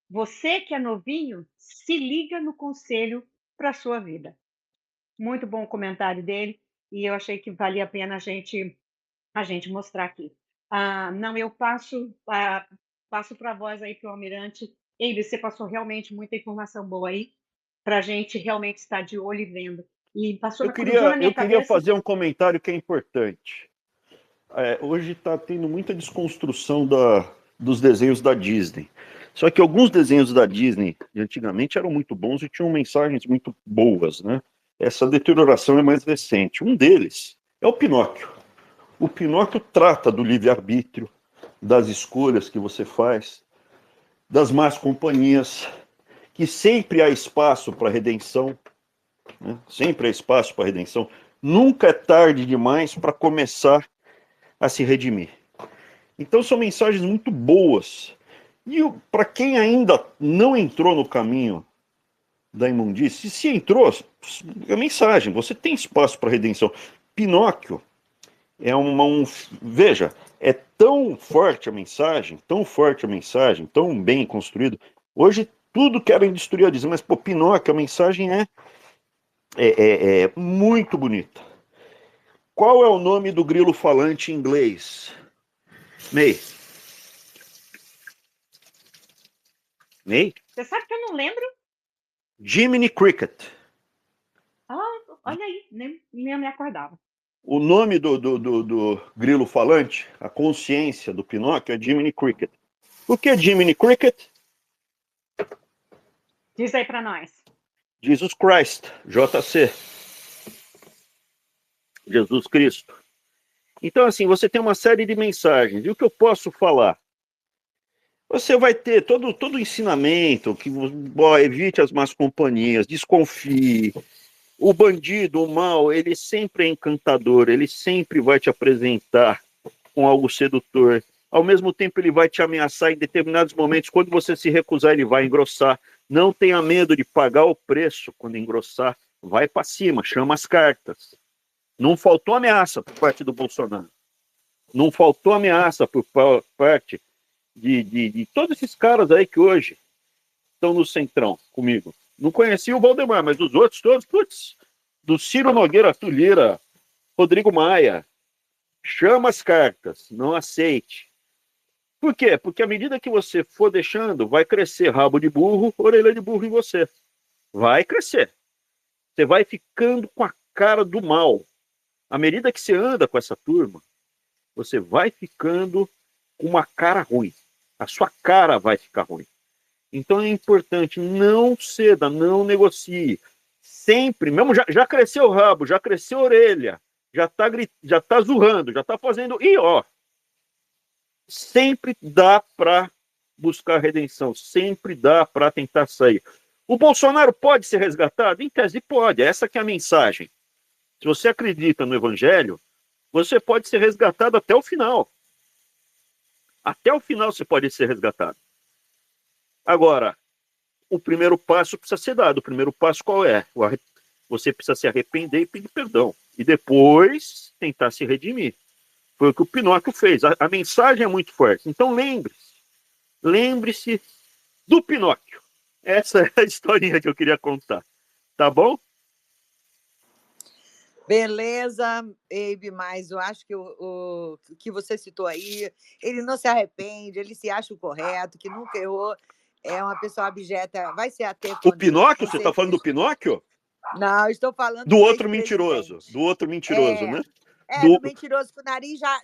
Você que é novinho, se liga no conselho para a sua vida. Muito bom o comentário dele e eu achei que valia a pena a gente mostrar aqui. Não, eu passo para a voz aí para o Almirante. Ei, você passou realmente muita informação boa aí para a gente realmente estar de olho e vendo. E cruzou na Eu minha queria cabeça. fazer um comentário que é importante. Hoje está tendo muita desconstrução dos desenhos da Disney. Só que alguns desenhos da Disney de antigamente eram muito bons e tinham mensagens muito boas, né? Essa deterioração é mais recente. Um deles é o Pinóquio. O Pinóquio trata do livre-arbítrio, das escolhas que você faz, das más companhias, que sempre há espaço para redenção, né? Sempre há espaço para redenção. Nunca é tarde demais para começar a se redimir. Então são mensagens muito boas. E para quem ainda não entrou no caminho da imundície, se entrou, é mensagem, você tem espaço para redenção. Pinóquio é veja, é tão forte a mensagem, tão bem construído. Hoje tudo querem destruir a Disney, mas pô, Pinóquio, a mensagem é muito bonita. Qual é o nome do grilo falante em inglês? May? Você sabe que eu não lembro? Jiminy Cricket. Olha aí, nem me acordava. O nome do grilo falante, a consciência do Pinóquio é Jiminy Cricket. O que é Jiminy Cricket? Diz aí para nós. Jesus Christ, JC. Jesus Cristo. Então, assim, você tem uma série de mensagens. E o que eu posso falar? Você vai ter todo o ensinamento, que evite as más companhias, desconfie. O bandido, o mal, ele sempre é encantador, ele sempre vai te apresentar com algo sedutor. Ao mesmo tempo, ele vai te ameaçar em determinados momentos. Quando você se recusar, ele vai engrossar. Não tenha medo de pagar o preço quando engrossar. Vai para cima, chama as cartas. Não faltou ameaça por parte do Bolsonaro. Não faltou ameaça por parte de todos esses caras aí que hoje estão no centrão comigo. Não conhecia o Valdemar, mas dos outros todos, putz, do Ciro Nogueira Tulheira, Rodrigo Maia, chama as cartas, não aceite. Por quê? Porque à medida que você for deixando, vai crescer rabo de burro, orelha de burro em você. Vai crescer. Você vai ficando com a cara do mal. À medida que você anda com essa turma, você vai ficando com uma cara ruim. A sua cara vai ficar ruim. Então é importante, não ceda, não negocie. Sempre, mesmo já cresceu o rabo, já cresceu a orelha, já tá zurrando, já tá fazendo. E ó, sempre dá para buscar redenção, sempre dá para tentar sair. O Bolsonaro pode ser resgatado? Em tese pode, essa que é a mensagem. Se você acredita no evangelho, você pode ser resgatado até o final. Até o final você pode ser resgatado. Agora, o primeiro passo precisa ser dado. O primeiro passo qual é? Você precisa se arrepender e pedir perdão. E depois tentar se redimir. Foi o que o Pinóquio fez. A mensagem é muito forte. Então lembre-se. Lembre-se do Pinóquio. Essa é a historinha que eu queria contar. Tá bom? Beleza, Abe, mas eu acho que o que você citou aí, ele não se arrepende, ele se acha o correto, que nunca errou, é uma pessoa abjeta, vai se ater O quando Pinóquio? Você está falando do Pinóquio? Não, estou falando Do do outro mentiroso. ex-presidente. Do outro mentiroso, né? Do mentiroso, que o nariz já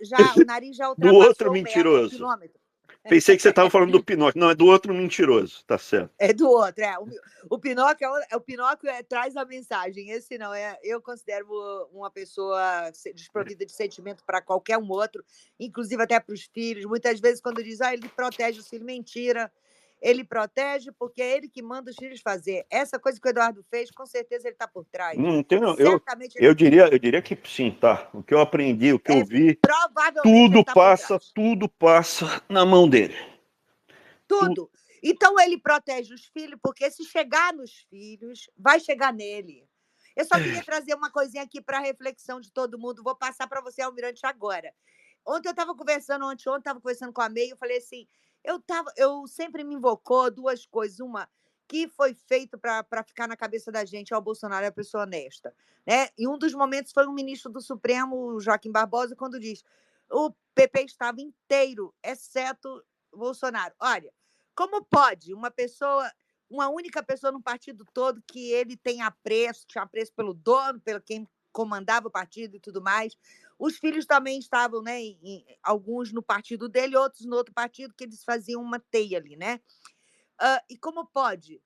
Do outro ultrapassou o mentiroso. quilômetro. Pensei que você estava falando do Pinóquio. Não, é do outro mentiroso, tá certo. É do outro, O Pinóquio, traz a mensagem. Esse não é. Eu considero uma pessoa desprovida de sentimento para qualquer um outro, inclusive até para os filhos. Muitas vezes, quando diz, ele protege os filhos, mentira. ele protege porque é ele que manda os filhos fazer. Essa coisa que o Eduardo fez, com certeza ele está por trás. Não tem, não. Certamente Eu diria que sim, tá? O que eu aprendi, o que eu vi, provavelmente ele tá por trás. tudo passa na mão dele. Tudo. Então ele protege os filhos, porque se chegar nos filhos, vai chegar nele. Eu só queria trazer uma coisinha aqui para reflexão de todo mundo. Vou passar para você, Almirante, agora. Ontem eu estava conversando, anteontem estava conversando com a May, eu falei assim, eu sempre me invocou duas coisas. Uma, que foi feito para ficar na cabeça da gente, o Bolsonaro é a pessoa honesta. Né? E um dos momentos foi um ministro do Supremo, Joaquim Barbosa, quando diz o PP estava inteiro, exceto Bolsonaro. Olha, como pode uma única pessoa no partido todo que ele tinha apreço pelo dono, pelo quem comandava o partido e tudo mais. Os filhos também estavam, né, alguns no partido dele, outros no outro partido, que eles faziam uma teia ali, né? E como pode?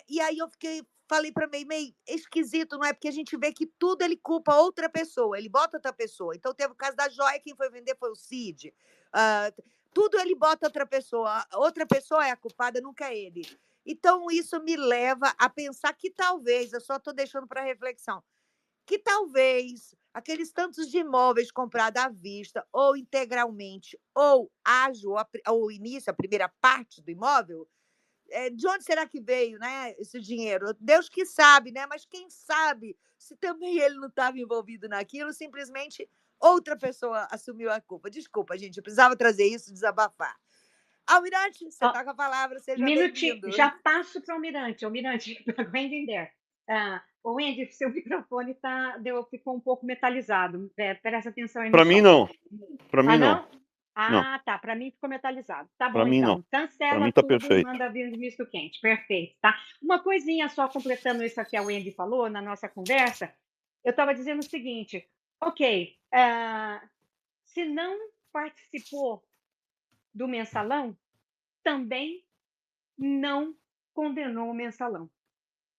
E aí eu falei para May, esquisito, não é? Porque a gente vê que tudo ele culpa outra pessoa, ele bota outra pessoa. Então teve o caso da joia, quem foi vender foi o Cid. Tudo ele bota outra pessoa é a culpada, nunca é ele. Então isso me leva a pensar que talvez, eu só estou deixando para reflexão, que talvez aqueles tantos de imóveis comprados à vista, ou integralmente, ou ágil, ou o início, a primeira parte do imóvel, de onde será que veio, né, esse dinheiro? Deus que sabe, né? Mas quem sabe se também ele não estava envolvido naquilo, simplesmente outra pessoa assumiu a culpa. Desculpa, gente, eu precisava trazer isso, desabafar. Almirante, você está com a palavra, seja bem-vindo. Já passo para o Almirante, para o Wendy there. O Wendy, seu microfone ficou um pouco metalizado. Presta atenção aí no Para mim, não. Para mim, não. Não. Tá. Para mim ficou metalizado. Tá Pra bom, mim, então. não. Cancela Pra mim tá tudo perfeito. e manda vir de misto quente. Perfeito, tá? Uma coisinha só completando isso que a Wendy falou na nossa conversa. Eu estava dizendo o seguinte, ok, se não participou do mensalão, também não condenou o mensalão.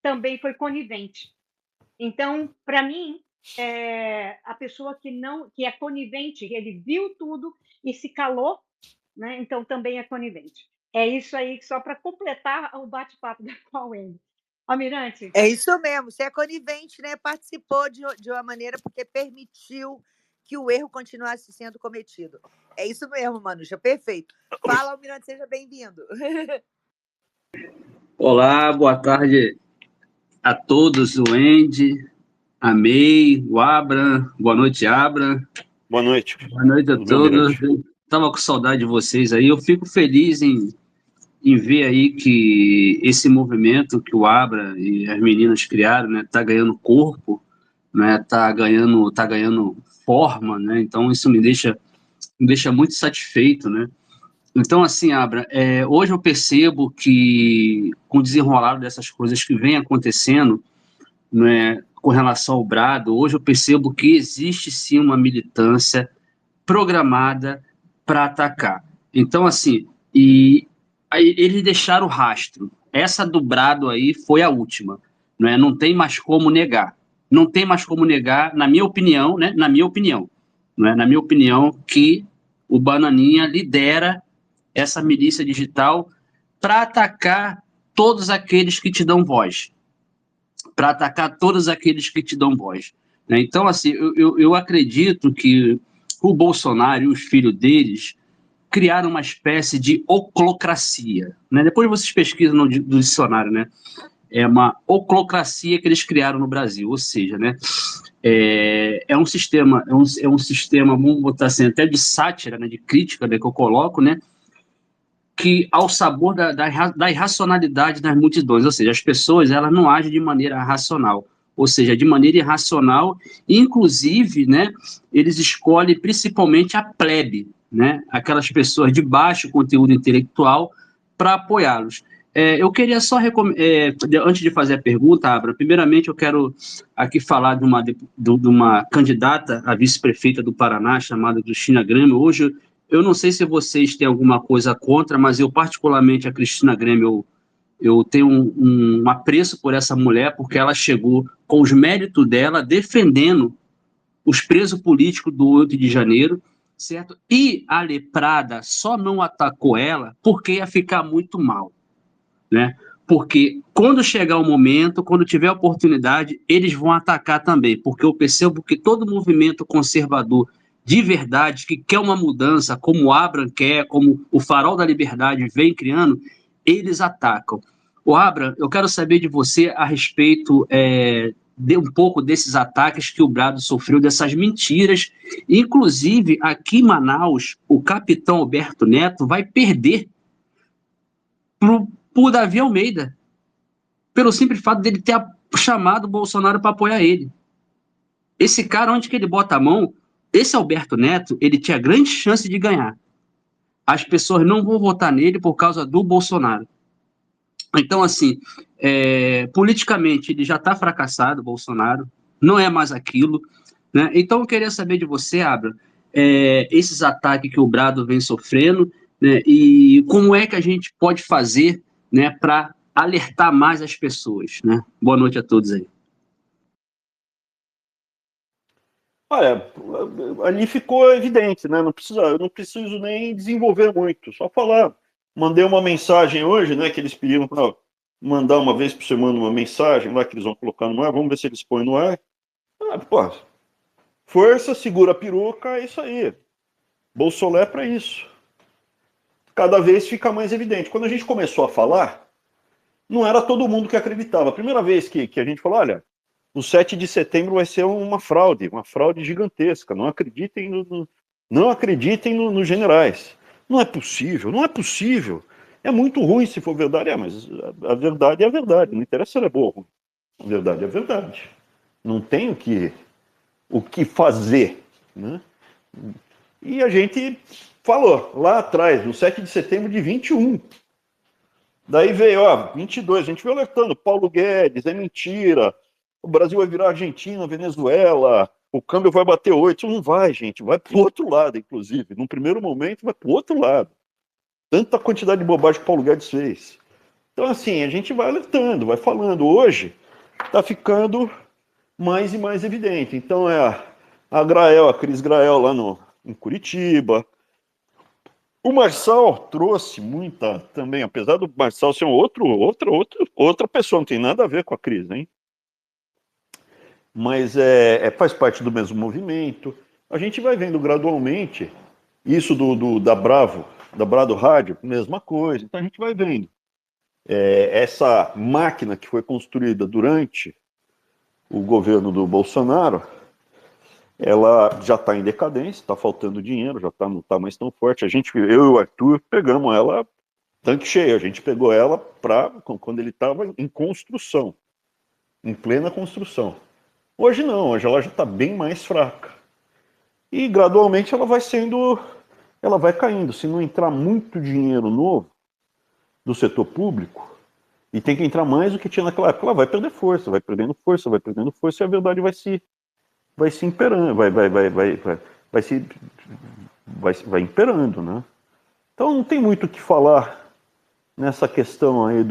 Também foi conivente. Então, para mim, a pessoa que é conivente, ele viu tudo e se calou, né? Então também é conivente. É isso aí, só para completar o bate-papo da Wendy. Almirante? É isso mesmo, você é conivente, né? Participou de uma maneira porque permitiu que o erro continuasse sendo cometido. É isso mesmo, Manuxa, perfeito. Fala, Almirante, seja bem-vindo. Olá, boa tarde a todos, o Wendy, a May, o Abra, boa noite, Abra. Boa noite. Boa noite a todos. Estava com saudade de vocês aí. Eu fico feliz em ver aí que esse movimento que o Abra e as meninas criaram, né, tá ganhando corpo, né, tá ganhando forma, né? Então isso me deixa muito satisfeito, né? Então, assim, Abra, hoje eu percebo que, com o desenrolar dessas coisas que vem acontecendo, né, com relação ao Brado, hoje eu percebo que existe sim uma militância programada para atacar. Então, assim, e aí eles deixaram o rastro. Essa do Brado aí foi a última, né? Não tem mais como negar. Não tem mais como negar, na minha opinião, né? Na minha opinião, que o Bananinha lidera essa milícia digital para atacar todos aqueles que te dão voz. Né? Então, assim, eu acredito que o Bolsonaro e os filhos deles criaram uma espécie de oclocracia. Né? Depois vocês pesquisam no dicionário, né? É uma oclocracia que eles criaram no Brasil, ou seja, né? É um sistema, vamos botar assim, até de sátira, né? De crítica, né? Que eu coloco, né? Que ao sabor da irracionalidade das multidões, ou seja, as pessoas elas não agem de maneira racional, ou seja, de maneira irracional, inclusive, né, eles escolhem principalmente a plebe, né, aquelas pessoas de baixo conteúdo intelectual, para apoiá-los. Eu queria só, antes de fazer a pergunta, Abra, primeiramente eu quero aqui falar de uma candidata a vice-prefeita do Paraná, chamada Cristina Grêmio. Hoje, eu não sei se vocês têm alguma coisa contra, mas eu, particularmente, a Cristina Grêmio, eu tenho um apreço por essa mulher, porque ela chegou com os méritos dela, defendendo os presos políticos do 8 de janeiro, certo? E a Leprada só não atacou ela porque ia ficar muito mal. né? Porque quando chegar o momento, quando tiver a oportunidade, eles vão atacar também, porque eu percebo que todo movimento conservador de verdade, que quer uma mudança, como o Abraham quer, como o Farol da Liberdade vem criando, eles atacam. O Abraham, eu quero saber de você a respeito de um pouco desses ataques que o Brado sofreu, dessas mentiras. Inclusive, aqui em Manaus, o capitão Alberto Neto vai perder para o Davi Almeida, pelo simples fato dele ter chamado o Bolsonaro para apoiar ele. Esse cara, onde que ele bota a mão, esse Alberto Neto, ele tinha grande chance de ganhar. As pessoas não vão votar nele por causa do Bolsonaro. Então, assim, politicamente ele já está fracassado, o Bolsonaro, não é mais aquilo, né? Então, eu queria saber de você, Abra, esses ataques que o Brado vem sofrendo, né, e como é que a gente pode fazer, né, para alertar mais as pessoas, né? Boa noite a todos aí. Olha, ali ficou evidente, né? Eu não preciso nem desenvolver muito, só falar. Mandei uma mensagem hoje, né? Que eles pediram para mandar uma vez por semana uma mensagem lá que eles vão colocar no ar. Vamos ver se eles põem no ar. Pô, força, segura a peruca, é isso aí. Bolsolé é para isso. Cada vez fica mais evidente. Quando a gente começou a falar, não era todo mundo que acreditava. A primeira vez que a gente falou, olha, o 7 de setembro vai ser uma fraude gigantesca. Não acreditem nos generais. Não é possível, não é possível. É muito ruim se for verdade. Mas a verdade é a verdade. Não interessa se ela é boa ou ruim. A verdade é a verdade. Não tem o que fazer, né? E a gente falou lá atrás, no 7 de setembro de 21. Daí veio, 22, a gente veio alertando, Paulo Guedes, é mentira, o Brasil vai virar Argentina, Venezuela, o câmbio vai bater 8. Não vai, gente, vai para o outro lado, inclusive. Num primeiro momento, vai para o outro lado. Tanta quantidade de bobagem que o Paulo Guedes fez. Então, assim, a gente vai alertando, vai falando. Hoje, está ficando mais e mais evidente. Então, a Cris Grael lá em Curitiba. O Marçal trouxe muita também, apesar do Marçal ser outra pessoa, não tem nada a ver com a Cris, hein? Mas faz parte do mesmo movimento. A gente vai vendo gradualmente isso da Brado Rádio, mesma coisa. Então a gente vai vendo. Essa máquina que foi construída durante o governo do Bolsonaro, ela já está em decadência, está faltando dinheiro, não está mais tão forte. Eu e o Arthur pegamos ela tanque cheio, a gente pegou ela quando ele estava em construção, em plena construção. Hoje não, hoje ela já está bem mais fraca. E gradualmente ela vai caindo. Se não entrar muito dinheiro novo do setor público, e tem que entrar mais do que tinha naquela época, ela vai perder força, vai perdendo força, e a verdade vai se imperando, vai imperando, né? Então não tem muito o que falar nessa questão aí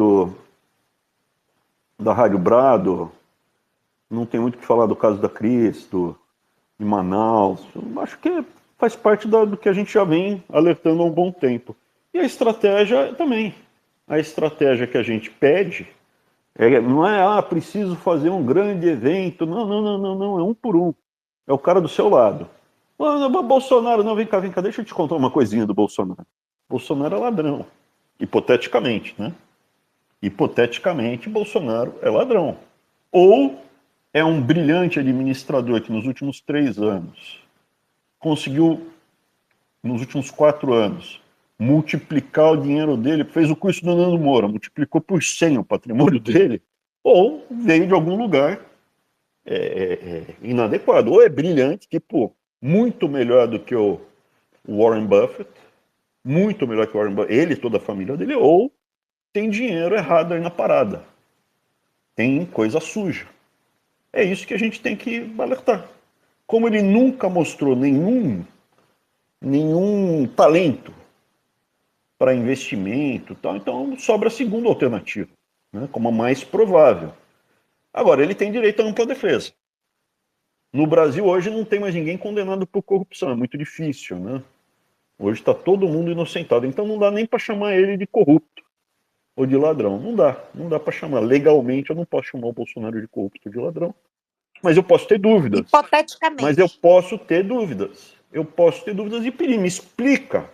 da Rádio Brado, não tem muito o que falar do caso da Cris, de Manaus. Eu acho que faz parte do que a gente já vem alertando há um bom tempo. E a estratégia também. A estratégia que a gente pede não é, preciso fazer um grande evento. Não, é um por um. É o cara do seu lado. Bolsonaro, não, vem cá, deixa eu te contar uma coisinha do Bolsonaro. Bolsonaro é ladrão. Hipoteticamente, né? Hipoteticamente, Bolsonaro é ladrão. Ou é um brilhante administrador que nos últimos 3 anos conseguiu, nos últimos 4 anos, multiplicar o dinheiro dele, fez o curso do Nando Moura, multiplicou por 100 o patrimônio dele, ou veio de algum lugar inadequado. Ou é brilhante, tipo, muito melhor do que o Warren Buffett, muito melhor que o Warren Buffett, ele e toda a família dele, ou tem dinheiro errado aí na parada. Tem coisa suja. É isso que a gente tem que alertar. Como ele nunca mostrou nenhum talento para investimento, tal, então sobra a segunda alternativa, né, como a mais provável. Agora, ele tem direito à ampla defesa. No Brasil, hoje, não tem mais ninguém condenado por corrupção, é muito difícil, né? Hoje está todo mundo inocentado, então não dá nem para chamar ele de corrupto. ou de ladrão. Não dá para chamar. Legalmente eu não posso chamar o Bolsonaro de corrupto ou de ladrão, mas eu posso ter dúvidas. Hipoteticamente. Mas eu posso ter dúvidas. Eu posso ter dúvidas e pedir, me explica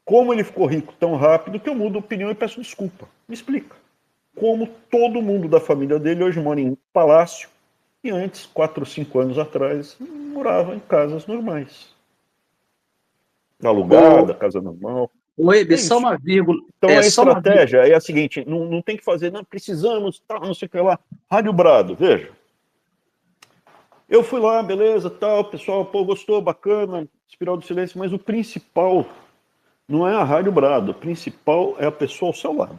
como ele ficou rico tão rápido que eu mudo a opinião e peço desculpa. Me explica. Como todo mundo da família dele hoje mora em palácio e antes, 4 ou 5 anos atrás, morava em casas normais. Alugada, casa normal. Ebe, só uma vírgula. Então a estratégia é a seguinte, não tem que fazer, não precisamos, tal, não sei o que lá. Rádio Brado, veja. Eu fui lá, beleza, tal, pessoal, pô, gostou, bacana, Espiral do Silêncio, mas o principal não é a Rádio Brado, o principal é a pessoa ao seu lado.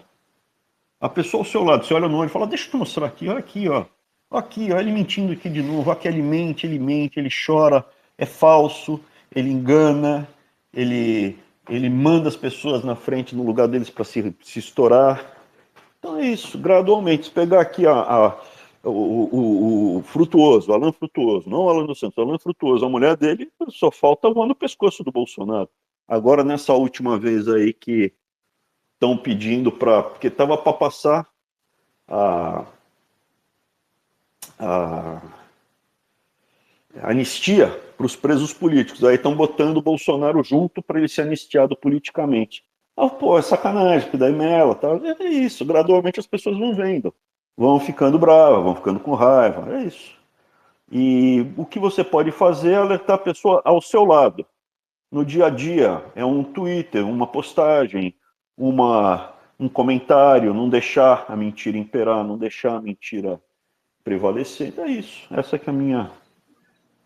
A pessoa ao seu lado, você olha no olho e fala, deixa eu te mostrar aqui, olha aqui, ó. Aqui, ó, ele mentindo aqui de novo, aqui ele mente, ele chora, é falso, ele engana, ele manda as pessoas na frente no lugar deles para se estourar. Então é isso, gradualmente. Se pegar aqui o Frutuoso, o Alan Frutuoso, não o Alan dos Santos, o Alan Frutuoso, a mulher dele só falta voar no pescoço do Bolsonaro. Agora, nessa última vez aí que estão pedindo para... Porque estava para passar a anistia para os presos políticos. Aí estão botando o Bolsonaro junto para ele ser anistiado politicamente. Ah, pô, é sacanagem, que daí mela, tá? É isso, gradualmente as pessoas vão vendo, vão ficando bravas, vão ficando com raiva, é isso. E o que você pode fazer é alertar a pessoa ao seu lado. No dia a dia, é um Twitter, uma postagem, um comentário, não deixar a mentira imperar, não deixar a mentira prevalecer. É isso, essa que é a minha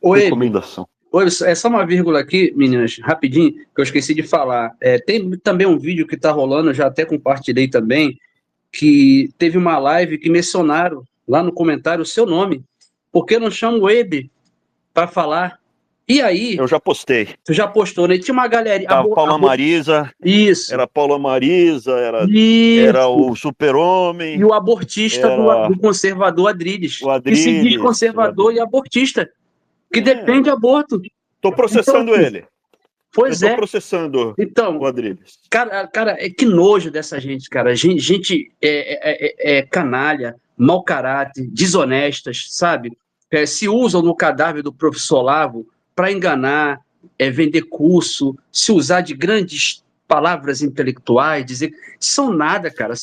recomendação. Oi, é só uma vírgula aqui, meninas, rapidinho, que eu esqueci de falar. Tem também um vídeo que está rolando, eu já até compartilhei também, que teve uma live que mencionaram lá no comentário o seu nome. Por que não chama o Ebe para falar? E aí... Eu já postei. Tu já postou, né? Tinha uma galera... A Paula Marisa. Isso. Era a Paula Marisa, era o Super-Homem. E o abortista do conservador Adriles. Que se diz conservador e abortista. Que defende aborto. Estou processando ele. Pois eu estou processando o Adriles. Cara, que nojo dessa gente, cara. Gente canalha, mau caráter, desonestas, sabe? Se usam no cadáver do professor Olavo para enganar, vender curso, se usar de grandes palavras intelectuais, dizer... São nada, cara.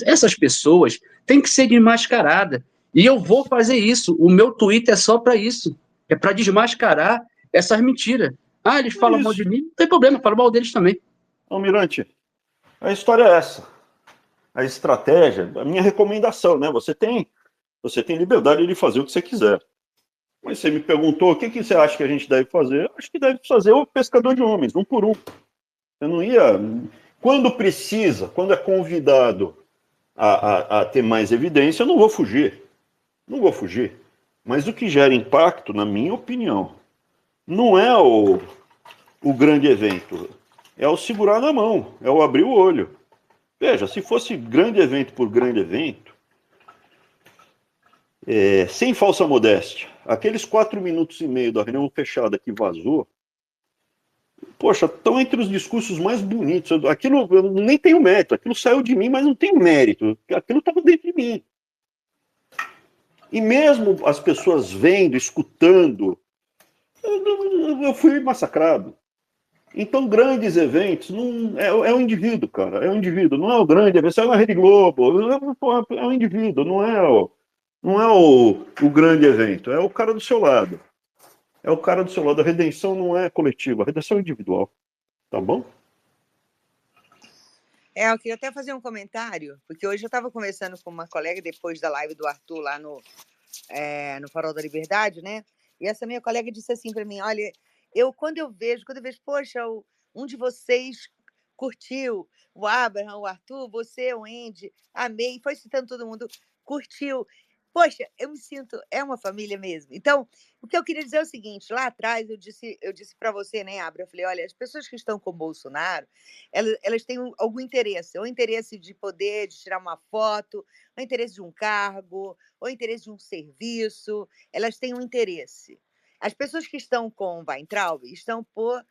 Essas pessoas têm que ser desmascaradas. E eu vou fazer isso. O meu Twitter é só para isso. É para desmascarar essas mentiras. Ah, eles falam mal de mim? Não tem problema, falo mal deles também. Almirante, a história é essa. A estratégia, a minha recomendação, né? Você tem liberdade de fazer o que você quiser. Mas você me perguntou o que você acha que a gente deve fazer? Acho que deve fazer o pescador de homens, um por um. Eu não ia... Quando precisa, quando é convidado a ter mais evidência, eu não vou fugir. Não vou fugir. Mas o que gera impacto, na minha opinião, não é o grande evento, é o segurar na mão, é o abrir o olho. Veja, se fosse grande evento por grande evento, sem falsa modéstia, aqueles 4 minutos e meio da reunião fechada que vazou, poxa, estão entre os discursos mais bonitos. Aquilo eu nem tenho mérito, aquilo saiu de mim, mas não tenho mérito. Aquilo estava dentro de mim. E mesmo as pessoas vendo, escutando, eu fui massacrado. Então, grandes eventos, é um indivíduo, cara, é um indivíduo, não é o grande evento, é na Rede Globo, é um indivíduo, não é o grande evento, é o cara do seu lado. É o cara do seu lado, a redenção não é coletiva, a redenção é individual, tá bom? Eu queria até fazer um comentário, porque hoje eu estava conversando com uma colega depois da live do Arthur lá no Farol da Liberdade, né? E essa minha colega disse assim para mim, olha, quando eu vejo, poxa, um de vocês curtiu, o Abraham, o Arthur, você, o Andy, amei, foi citando todo mundo, curtiu. Poxa, eu me sinto, é uma família mesmo. Então, o que eu queria dizer é o seguinte, lá atrás eu disse para você, né, Abra, eu falei, olha, as pessoas que estão com o Bolsonaro, elas têm algum interesse, ou interesse de poder, de tirar uma foto, ou interesse de um cargo, ou interesse de um serviço, elas têm um interesse. As pessoas que estão com o Weintraub estão por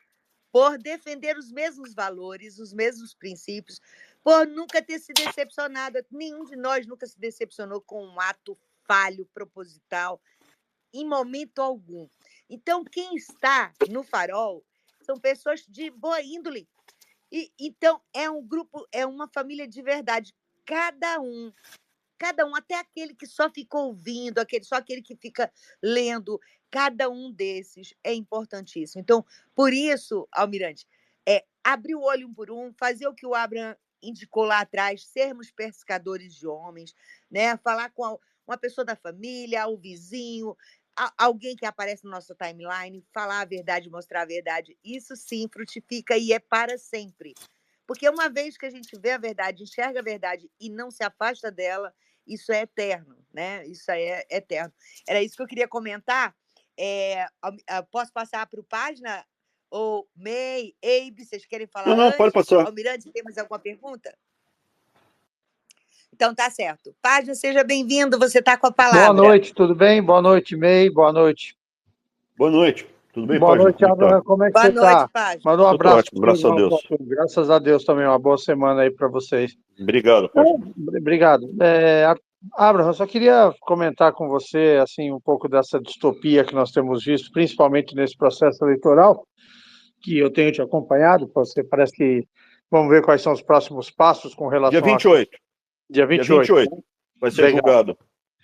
defender os mesmos valores, os mesmos princípios, por nunca ter se decepcionado. Nenhum de nós nunca se decepcionou com um ato falho, proposital, em momento algum. Então, quem está no Farol são pessoas de boa índole. Então, é um grupo, é uma família de verdade. Cada um, até aquele que só fica ouvindo, só aquele que fica lendo, cada um desses é importantíssimo. Então, por isso, Almirante, abrir o olho um por um, fazer o que o Abraham indicou lá atrás, sermos pescadores de homens, né? Falar com uma pessoa da família, o vizinho, alguém que aparece na nossa timeline, falar a verdade, mostrar a verdade. Isso sim frutifica e é para sempre. Porque uma vez que a gente vê a verdade, enxerga a verdade e não se afasta dela, isso é eterno, né? Isso aí é eterno. Era isso que eu queria comentar. Posso passar para o página? Ou May, Abe, vocês querem falar Não, pode antes? passar. Almirante, tem mais alguma pergunta? Então tá certo. Página, seja bem-vindo, você está com a palavra. Boa noite, tudo bem? Boa noite, May, boa noite. Boa noite, tudo bem, Boa Página? noite, Abraham, como é que Boa você noite, está? Página. Manda um Eu tô abraço. ótimo, graças a Deus. Graças a Deus também, uma boa semana aí para vocês. Obrigado, Página. Obrigado. Abraham, eu só queria comentar com você assim um pouco dessa distopia que nós temos visto, principalmente nesse processo eleitoral, que eu tenho te acompanhado. Você parece que vamos ver quais são os próximos passos com relação Dia 28. Dia Dia 28. 28. Vai ser Legal. julgado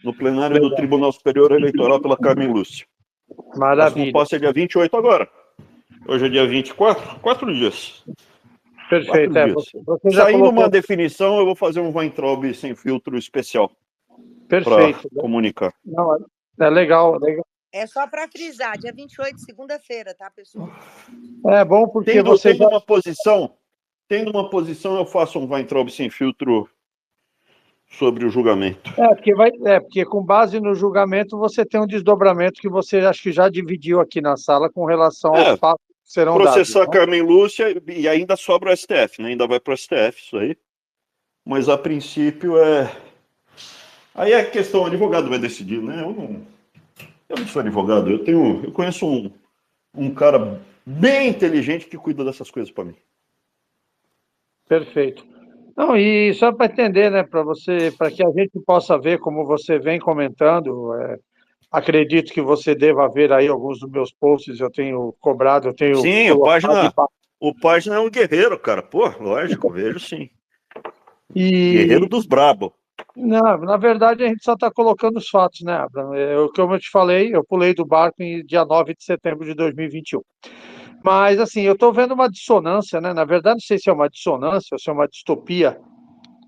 no plenário do Tribunal Superior Eleitoral pela Carmen Lúcia. O próximo Maravilha. passo é dia 28 agora. Hoje é dia 24, 4 dias. Perfeito. 4 dias. Você já Saindo colocou... uma definição, eu vou fazer um Weintraub sem filtro especial para Perfeito. comunicar. Não, é legal. É só para frisar, dia 28, segunda-feira, tá, pessoal? É bom porque Tendo você uma posição, eu faço um Weintraub sem filtro sobre o julgamento. Porque com base no julgamento você tem um desdobramento que você acho que já dividiu aqui na sala com relação aos passos que serão processar dados. Carmen Lúcia e ainda sobra o STF, né? Ainda vai para o STF isso aí. Mas a princípio aí é questão, o advogado vai decidir, né? Eu não sou advogado, eu conheço um cara bem inteligente que cuida dessas coisas para mim. Perfeito. Não, e só para entender, né, para que a gente possa ver como você vem comentando, acredito que você deva ver aí alguns dos meus posts, eu tenho cobrado, eu tenho... Sim, o Página é um guerreiro, cara. Pô, lógico, vejo sim. Guerreiro dos brabos. Não, na verdade a gente só está colocando os fatos, né, Abraham? Como eu te falei, eu pulei do barco em dia 9 de setembro de 2021. Mas, assim, eu estou vendo uma dissonância, né? Na verdade, não sei se é uma dissonância ou se é uma distopia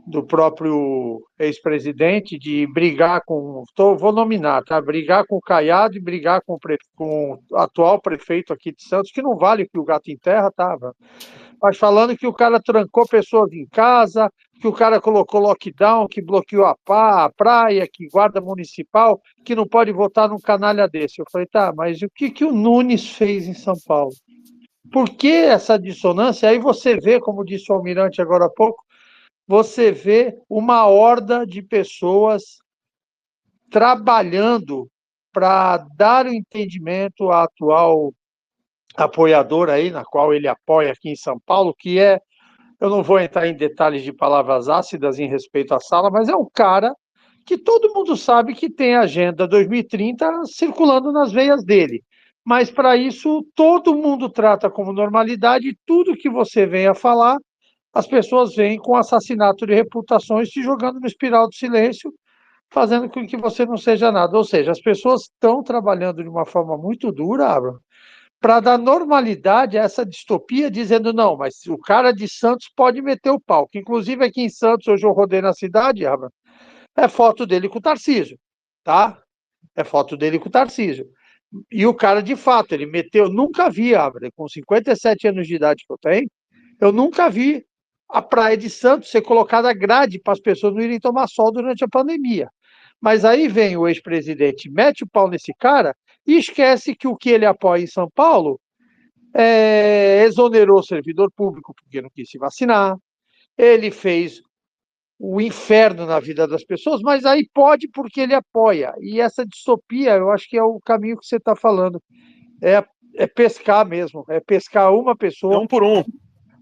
do próprio ex-presidente de brigar com... Vou nominar, tá? Brigar com o Caiado e brigar com o atual prefeito aqui de Santos, que não vale o que o gato enterra, tá? Mas falando que o cara trancou pessoas em casa, que o cara colocou lockdown, que bloqueou a praia, que guarda municipal, que não pode votar num canalha desse. Eu falei, tá, mas o que o Nunes fez em São Paulo? Por que essa dissonância? Aí você vê, como disse o Almirante agora há pouco, você vê uma horda de pessoas trabalhando para dar o entendimento à atual apoiadora aí, na qual ele apoia aqui em São Paulo, que eu não vou entrar em detalhes de palavras ácidas em respeito à sala, mas é um cara que todo mundo sabe que tem a Agenda 2030 circulando nas veias dele. Mas, para isso, todo mundo trata como normalidade e tudo que você vem a falar, as pessoas vêm com assassinato de reputações te jogando no espiral do silêncio, fazendo com que você não seja nada. Ou seja, as pessoas estão trabalhando de uma forma muito dura, Abraham, para dar normalidade a essa distopia, dizendo, não, mas o cara de Santos pode meter o pau. Que, inclusive, aqui em Santos, hoje eu rodei na cidade, Abraham, é foto dele com o Tarcísio, tá? É foto dele com o Tarcísio. E o cara, de fato, ele meteu, nunca vi, Abraham, com 57 anos de idade que eu tenho, eu nunca vi a praia de Santos ser colocada grade para as pessoas não irem tomar sol durante a pandemia. Mas aí vem o ex-presidente, mete o pau nesse cara e esquece que o que ele apoia em São Paulo exonerou o servidor público porque não quis se vacinar, ele fez o inferno na vida das pessoas, mas aí pode porque ele apoia. E essa distopia, eu acho que é o caminho que você está falando. É pescar mesmo, é pescar uma pessoa. É um por um.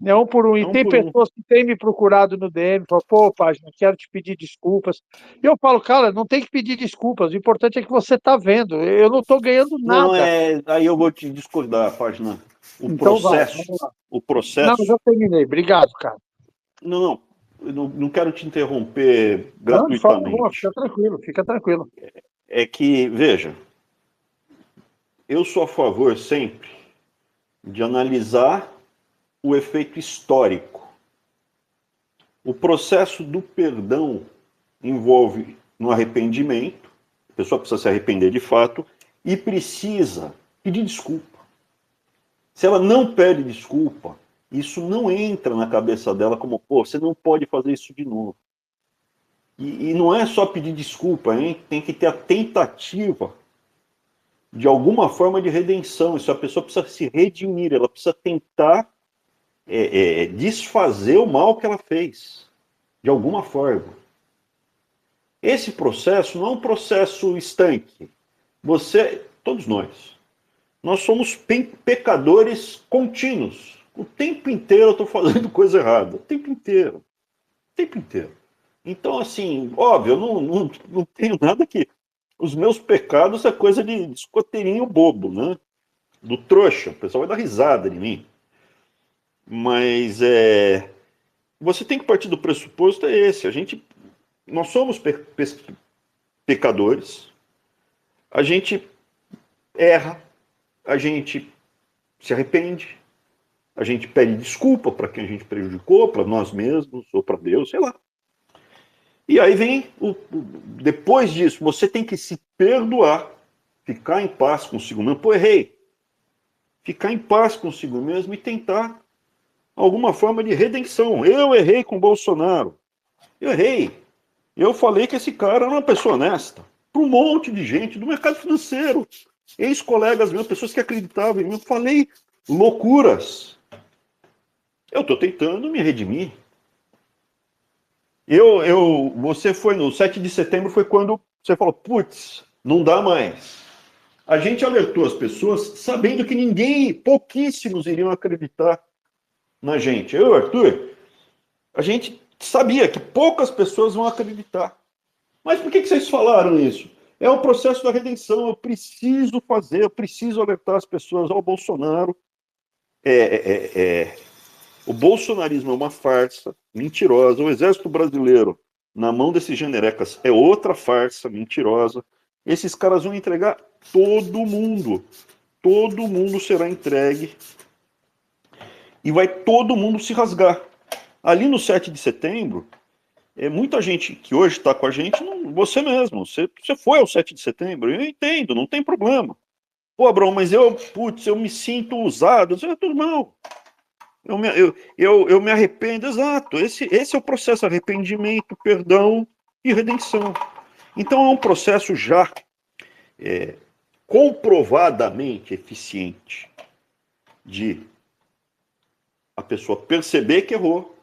É um por um. É E um tem por um. pessoas que têm me procurado no DM, falam, pô, página, quero te pedir desculpas. E eu falo, cara, não tem que pedir desculpas, o importante é que você está vendo. Eu não estou ganhando Não, nada. aí eu vou te discordar, página. O Então vai, processo, vamos lá. o Não, processo. já terminei. Obrigado, cara. Não, eu não quero te interromper Não, de forma alguma, gratuitamente. fica tranquilo, fica tranquilo. É que, veja, eu sou a favor sempre de analisar o efeito histórico. O processo do perdão envolve no arrependimento, a pessoa precisa se arrepender de fato e precisa pedir desculpa. Se ela não pede desculpa, isso não entra na cabeça dela como, pô, você não pode fazer isso de novo. E não é só pedir desculpa, hein? Tem que ter a tentativa de alguma forma de redenção. Isso a pessoa precisa se redimir, ela precisa tentar desfazer o mal que ela fez, de alguma forma. Esse processo não é um processo estanque. Todos nós somos pecadores contínuos. O tempo inteiro eu estou fazendo coisa errada. O tempo inteiro. O tempo inteiro. Então, assim, óbvio, eu não tenho nada que... Os meus pecados é coisa de escoteirinho bobo, né? Do trouxa. O pessoal vai dar risada de mim. Mas você tem que partir do pressuposto esse. Nós somos pecadores. A gente erra. A gente se arrepende. A gente pede desculpa para quem a gente prejudicou, para nós mesmos ou para Deus, sei lá. E aí vem, depois disso, você tem que se perdoar, ficar em paz consigo mesmo. Pô, errei. Ficar em paz consigo mesmo e tentar alguma forma de redenção. Eu errei com o Bolsonaro. Eu errei. Eu falei que esse cara era uma pessoa honesta. Para um monte de gente do mercado financeiro, ex-colegas meus, pessoas que acreditavam em mim. Eu falei loucuras. Eu estou tentando me redimir. Você foi no 7 de setembro, foi quando você falou, putz, não dá mais. A gente alertou as pessoas sabendo que pouquíssimos iriam acreditar na gente. Eu, Arthur, a gente sabia que poucas pessoas vão acreditar. Mas por que vocês falaram isso? É o processo da redenção, eu preciso alertar as pessoas ao Bolsonaro. O bolsonarismo é uma farsa mentirosa. O exército brasileiro, na mão desses generecas, é outra farsa mentirosa. Esses caras vão entregar todo mundo. Todo mundo será entregue. E vai todo mundo se rasgar. Ali no 7 de setembro, muita gente que hoje está com a gente, você mesmo, você foi ao 7 de setembro, eu entendo, não tem problema. Pô, Abraão, mas eu me sinto usado. Eu tudo mal. Eu me arrependo, exato. Esse é o processo, arrependimento, perdão e redenção. Então é um processo já comprovadamente eficiente de a pessoa perceber que errou,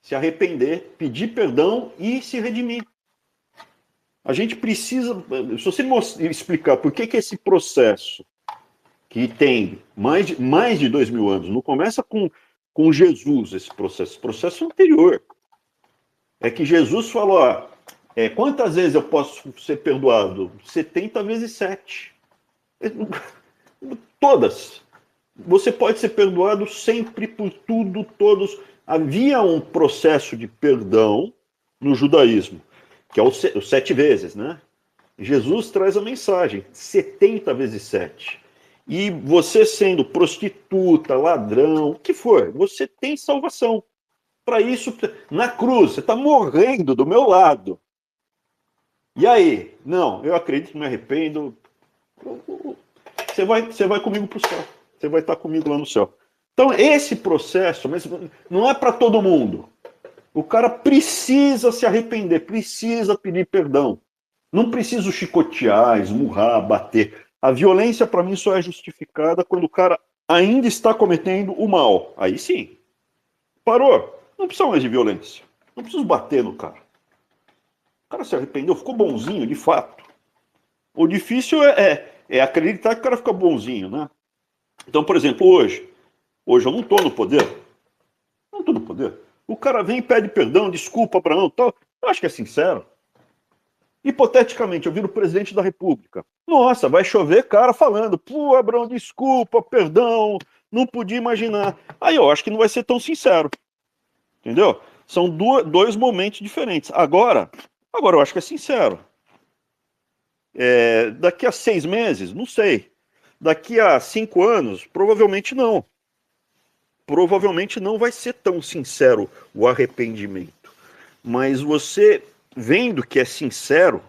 se arrepender, pedir perdão e se redimir. A gente precisa, se você explicar por que esse processo que tem mais de 2.000 anos, não começa com Jesus esse processo anterior. É que Jesus falou, quantas vezes eu posso ser perdoado? 70 vezes 7. Todas. Você pode ser perdoado sempre por tudo, todos. Havia um processo de perdão no judaísmo, que é o 7 vezes, né? Jesus traz a mensagem, 70 vezes 7. E você sendo prostituta, ladrão, o que for, você tem salvação. Para isso, na cruz, você está morrendo do meu lado. E aí? Não, eu acredito, me arrependo. Você vai comigo para o céu. Você vai estar comigo lá no céu. Então, esse processo, mas não é para todo mundo. O cara precisa se arrepender, precisa pedir perdão. Não precisa chicotear, esmurrar, bater. A violência, para mim, só é justificada quando o cara ainda está cometendo o mal. Aí sim. Parou. Não precisa mais de violência. Não precisa bater no cara. O cara se arrependeu, ficou bonzinho, de fato. O difícil é acreditar que o cara fica bonzinho, né? Então, por exemplo, hoje eu não estou no poder. poder? O cara vem e pede perdão, desculpa, Abraão, tal. Eu acho que é sincero. Hipoteticamente, eu viro o presidente da República. Nossa, vai chover cara falando, pô, Abraão, desculpa, perdão, não podia imaginar. Aí eu acho que não vai ser tão sincero. Entendeu? São dois momentos diferentes. Agora eu acho que é sincero. Daqui a 6 meses, não sei. Daqui a 5 anos, provavelmente não. Provavelmente não vai ser tão sincero o arrependimento. Mas você, vendo que é sincero,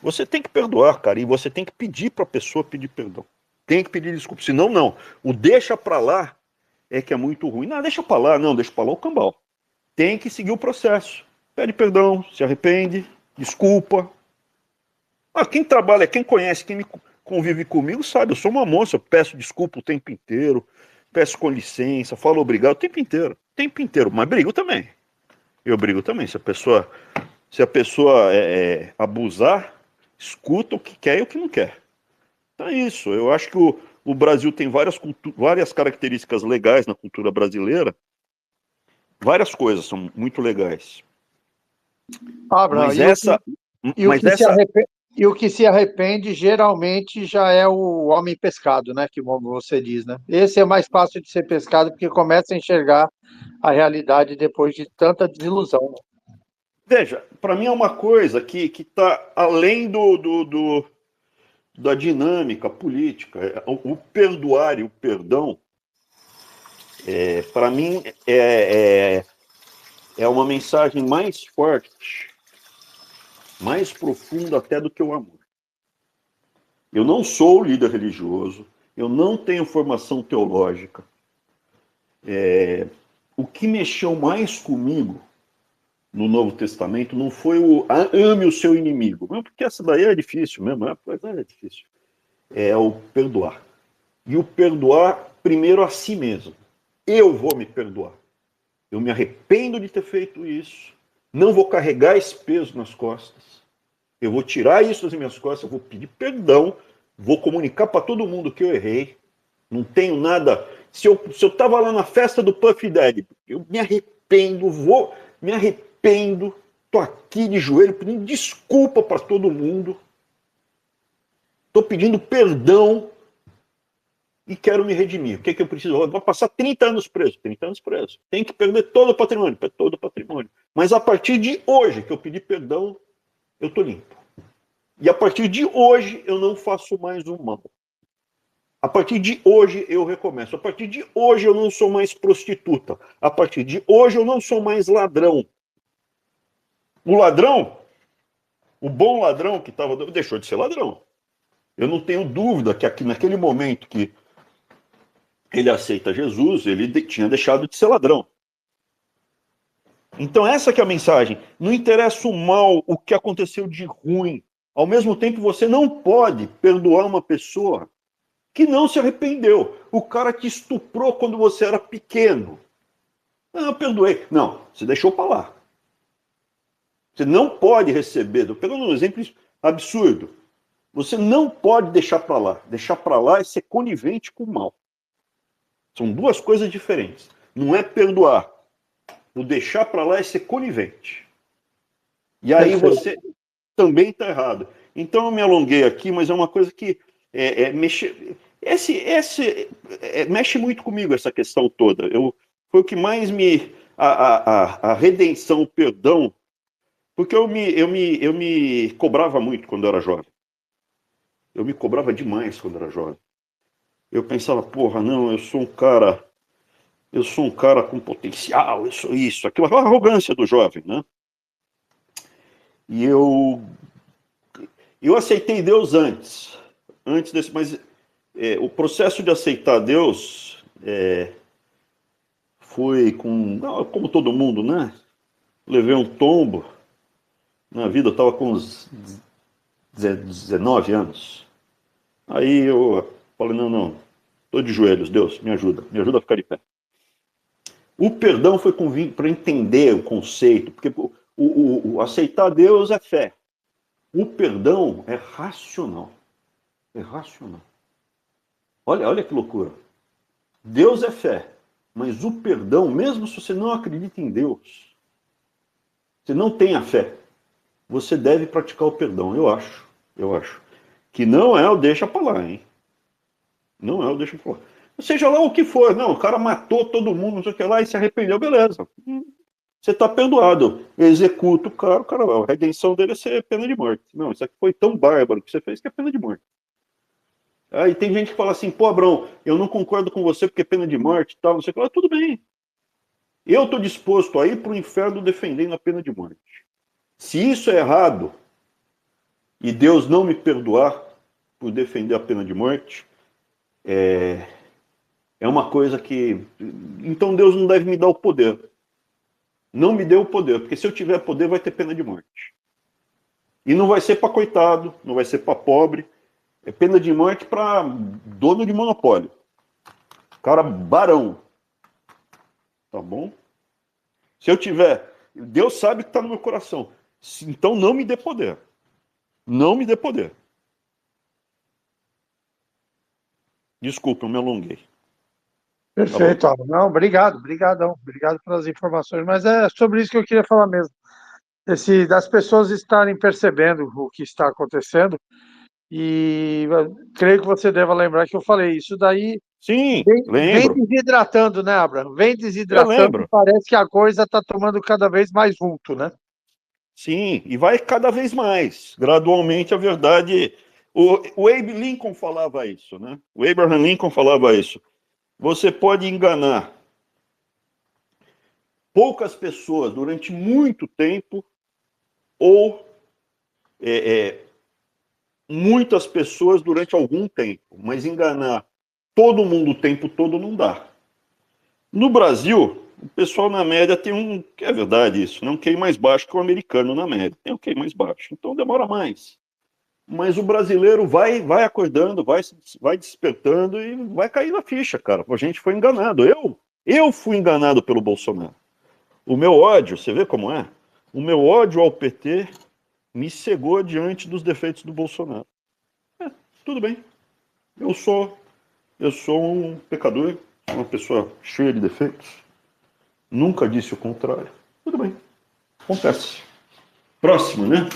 você tem que perdoar, cara. E você tem que pedir para a pessoa pedir perdão. Tem que pedir desculpa. Senão, não. O deixa para lá é que é muito ruim. Não, deixa para lá. Não, deixa para lá o cambal. Tem que seguir o processo. Pede perdão, se arrepende, desculpa. Quem trabalha, quem conhece, quem convive comigo sabe, eu sou uma moça, eu peço desculpa o tempo inteiro, peço com licença, falo obrigado o tempo inteiro, mas brigo também. Eu brigo também. Se a pessoa abusar, escuta o que quer e o que não quer. Então é isso. Eu acho que o Brasil tem várias características legais na cultura brasileira. Várias coisas são muito legais. Abraão, o que se arrepende geralmente já é o homem pescado, né? Que você diz, né? Esse é mais fácil de ser pescado porque começa a enxergar a realidade depois de tanta desilusão. Veja, para mim é uma coisa que está além da dinâmica política. O perdoar e o perdão, para mim, é uma mensagem mais forte, mais profunda até do que o amor. Eu não sou líder religioso, eu não tenho formação teológica. O que mexeu mais comigo no Novo Testamento não foi ame o seu inimigo, porque essa daí é difícil mesmo, é difícil. É o perdoar. E o perdoar primeiro a si mesmo. Eu vou me perdoar. Eu me arrependo de ter feito isso. Não vou carregar esse peso nas costas. Eu vou tirar isso das minhas costas, eu vou pedir perdão, vou comunicar para todo mundo que eu errei. Não tenho nada. Se eu estava lá na festa do Puff Daddy, eu me arrependo, estou aqui de joelho pedindo desculpa para todo mundo. Estou pedindo perdão e quero me redimir. O que eu preciso? Eu vou passar 30 anos preso. 30 anos preso. Tem que perder todo o patrimônio. Mas a partir de hoje que eu pedi perdão, eu estou limpo. E a partir de hoje eu não faço mais o mal. A partir de hoje eu recomeço. A partir de hoje eu não sou mais prostituta. A partir de hoje eu não sou mais ladrão. O ladrão, o bom ladrão que estava, deixou de ser ladrão. Eu não tenho dúvida que aqui naquele momento que ele aceita Jesus, ele tinha deixado de ser ladrão. Então essa que é a mensagem. Não interessa o mal, o que aconteceu de ruim. Ao mesmo tempo, você não pode perdoar uma pessoa que não se arrependeu. O cara que estuprou quando você era pequeno. Eu perdoei. Não, você deixou para lá. Você não pode receber. Estou pegando um exemplo absurdo. Você não pode deixar para lá. Deixar para lá é ser conivente com o mal. São duas coisas diferentes. Não é perdoar. O deixar para lá é ser conivente. E aí você também está errado. Então eu me alonguei aqui, mas é uma coisa que mexe muito comigo essa questão toda. Foi o que mais a redenção, o perdão, porque eu me cobrava muito quando eu era jovem. Eu me cobrava demais quando eu era jovem. Eu pensava, porra, não, eu sou um cara com potencial, eu sou isso, aquilo, a arrogância do jovem, né? E eu aceitei Deus antes desse, mas o processo de aceitar Deus foi como todo mundo, né? Levei um tombo na vida, eu estava com uns 19 anos. Aí eu falei, não, estou de joelhos, Deus, me ajuda a ficar de pé. O perdão foi para entender o conceito, porque o aceitar Deus é fé. O perdão é racional. É racional. Olha que loucura. Deus é fé. Mas o perdão, mesmo se você não acredita em Deus, você não tem a fé, você deve praticar o perdão, eu acho. Que não é o deixa pra lá, hein? Não é o deixa pra lá. Seja lá o que for, não, o cara matou todo mundo, não sei o que lá, e se arrependeu, beleza. Você está perdoado. Executa o cara, a redenção dele é ser pena de morte. Não, isso aqui foi tão bárbaro que você fez que é pena de morte. Aí tem gente que fala assim, pô, Abrão, eu não concordo com você porque é pena de morte e tal, não sei o que lá, tudo bem. Eu estou disposto a ir para o inferno defendendo a pena de morte. Se isso é errado, e Deus não me perdoar por defender a pena de morte, é uma coisa que... Então Deus não deve me dar o poder. Não me deu o poder, porque se eu tiver poder vai ter pena de morte. E não vai ser para coitado, não vai ser para pobre, é pena de morte para dono de monopólio. Cara barão. Tá bom? Se eu tiver, Deus sabe que está no meu coração. Então não me dê poder. Não me dê poder. Desculpa, eu me alonguei. Perfeito, Alan. Não, obrigado pelas informações, mas é sobre isso que eu queria falar mesmo. Das pessoas estarem percebendo o que está acontecendo, e creio que você deva lembrar que eu falei isso daí. Sim, vem lembro. desidratando, né, Abraham? Vem Eu desidratando lembro. e parece que a coisa está tomando cada vez mais vulto, né? Sim, e vai cada vez mais. Gradualmente, a verdade... O Abe Lincoln falava isso, né? O Abraham Lincoln falava isso. Você pode enganar poucas pessoas durante muito tempo ou muitas pessoas durante algum tempo, mas enganar todo mundo o tempo todo não dá. No Brasil, o pessoal na média tem é verdade isso, né? Um QI mais baixo que o americano na média. Tem um QI mais baixo, então demora mais. Mas o brasileiro vai acordando, vai despertando e vai cair na ficha, cara. A gente foi enganado. Eu fui enganado pelo Bolsonaro. O meu ódio, você vê como é? O meu ódio ao PT me cegou diante dos defeitos do Bolsonaro. Tudo bem. Eu sou um pecador, uma pessoa cheia de defeitos. Nunca disse o contrário. Tudo bem. Acontece. Próximo, né?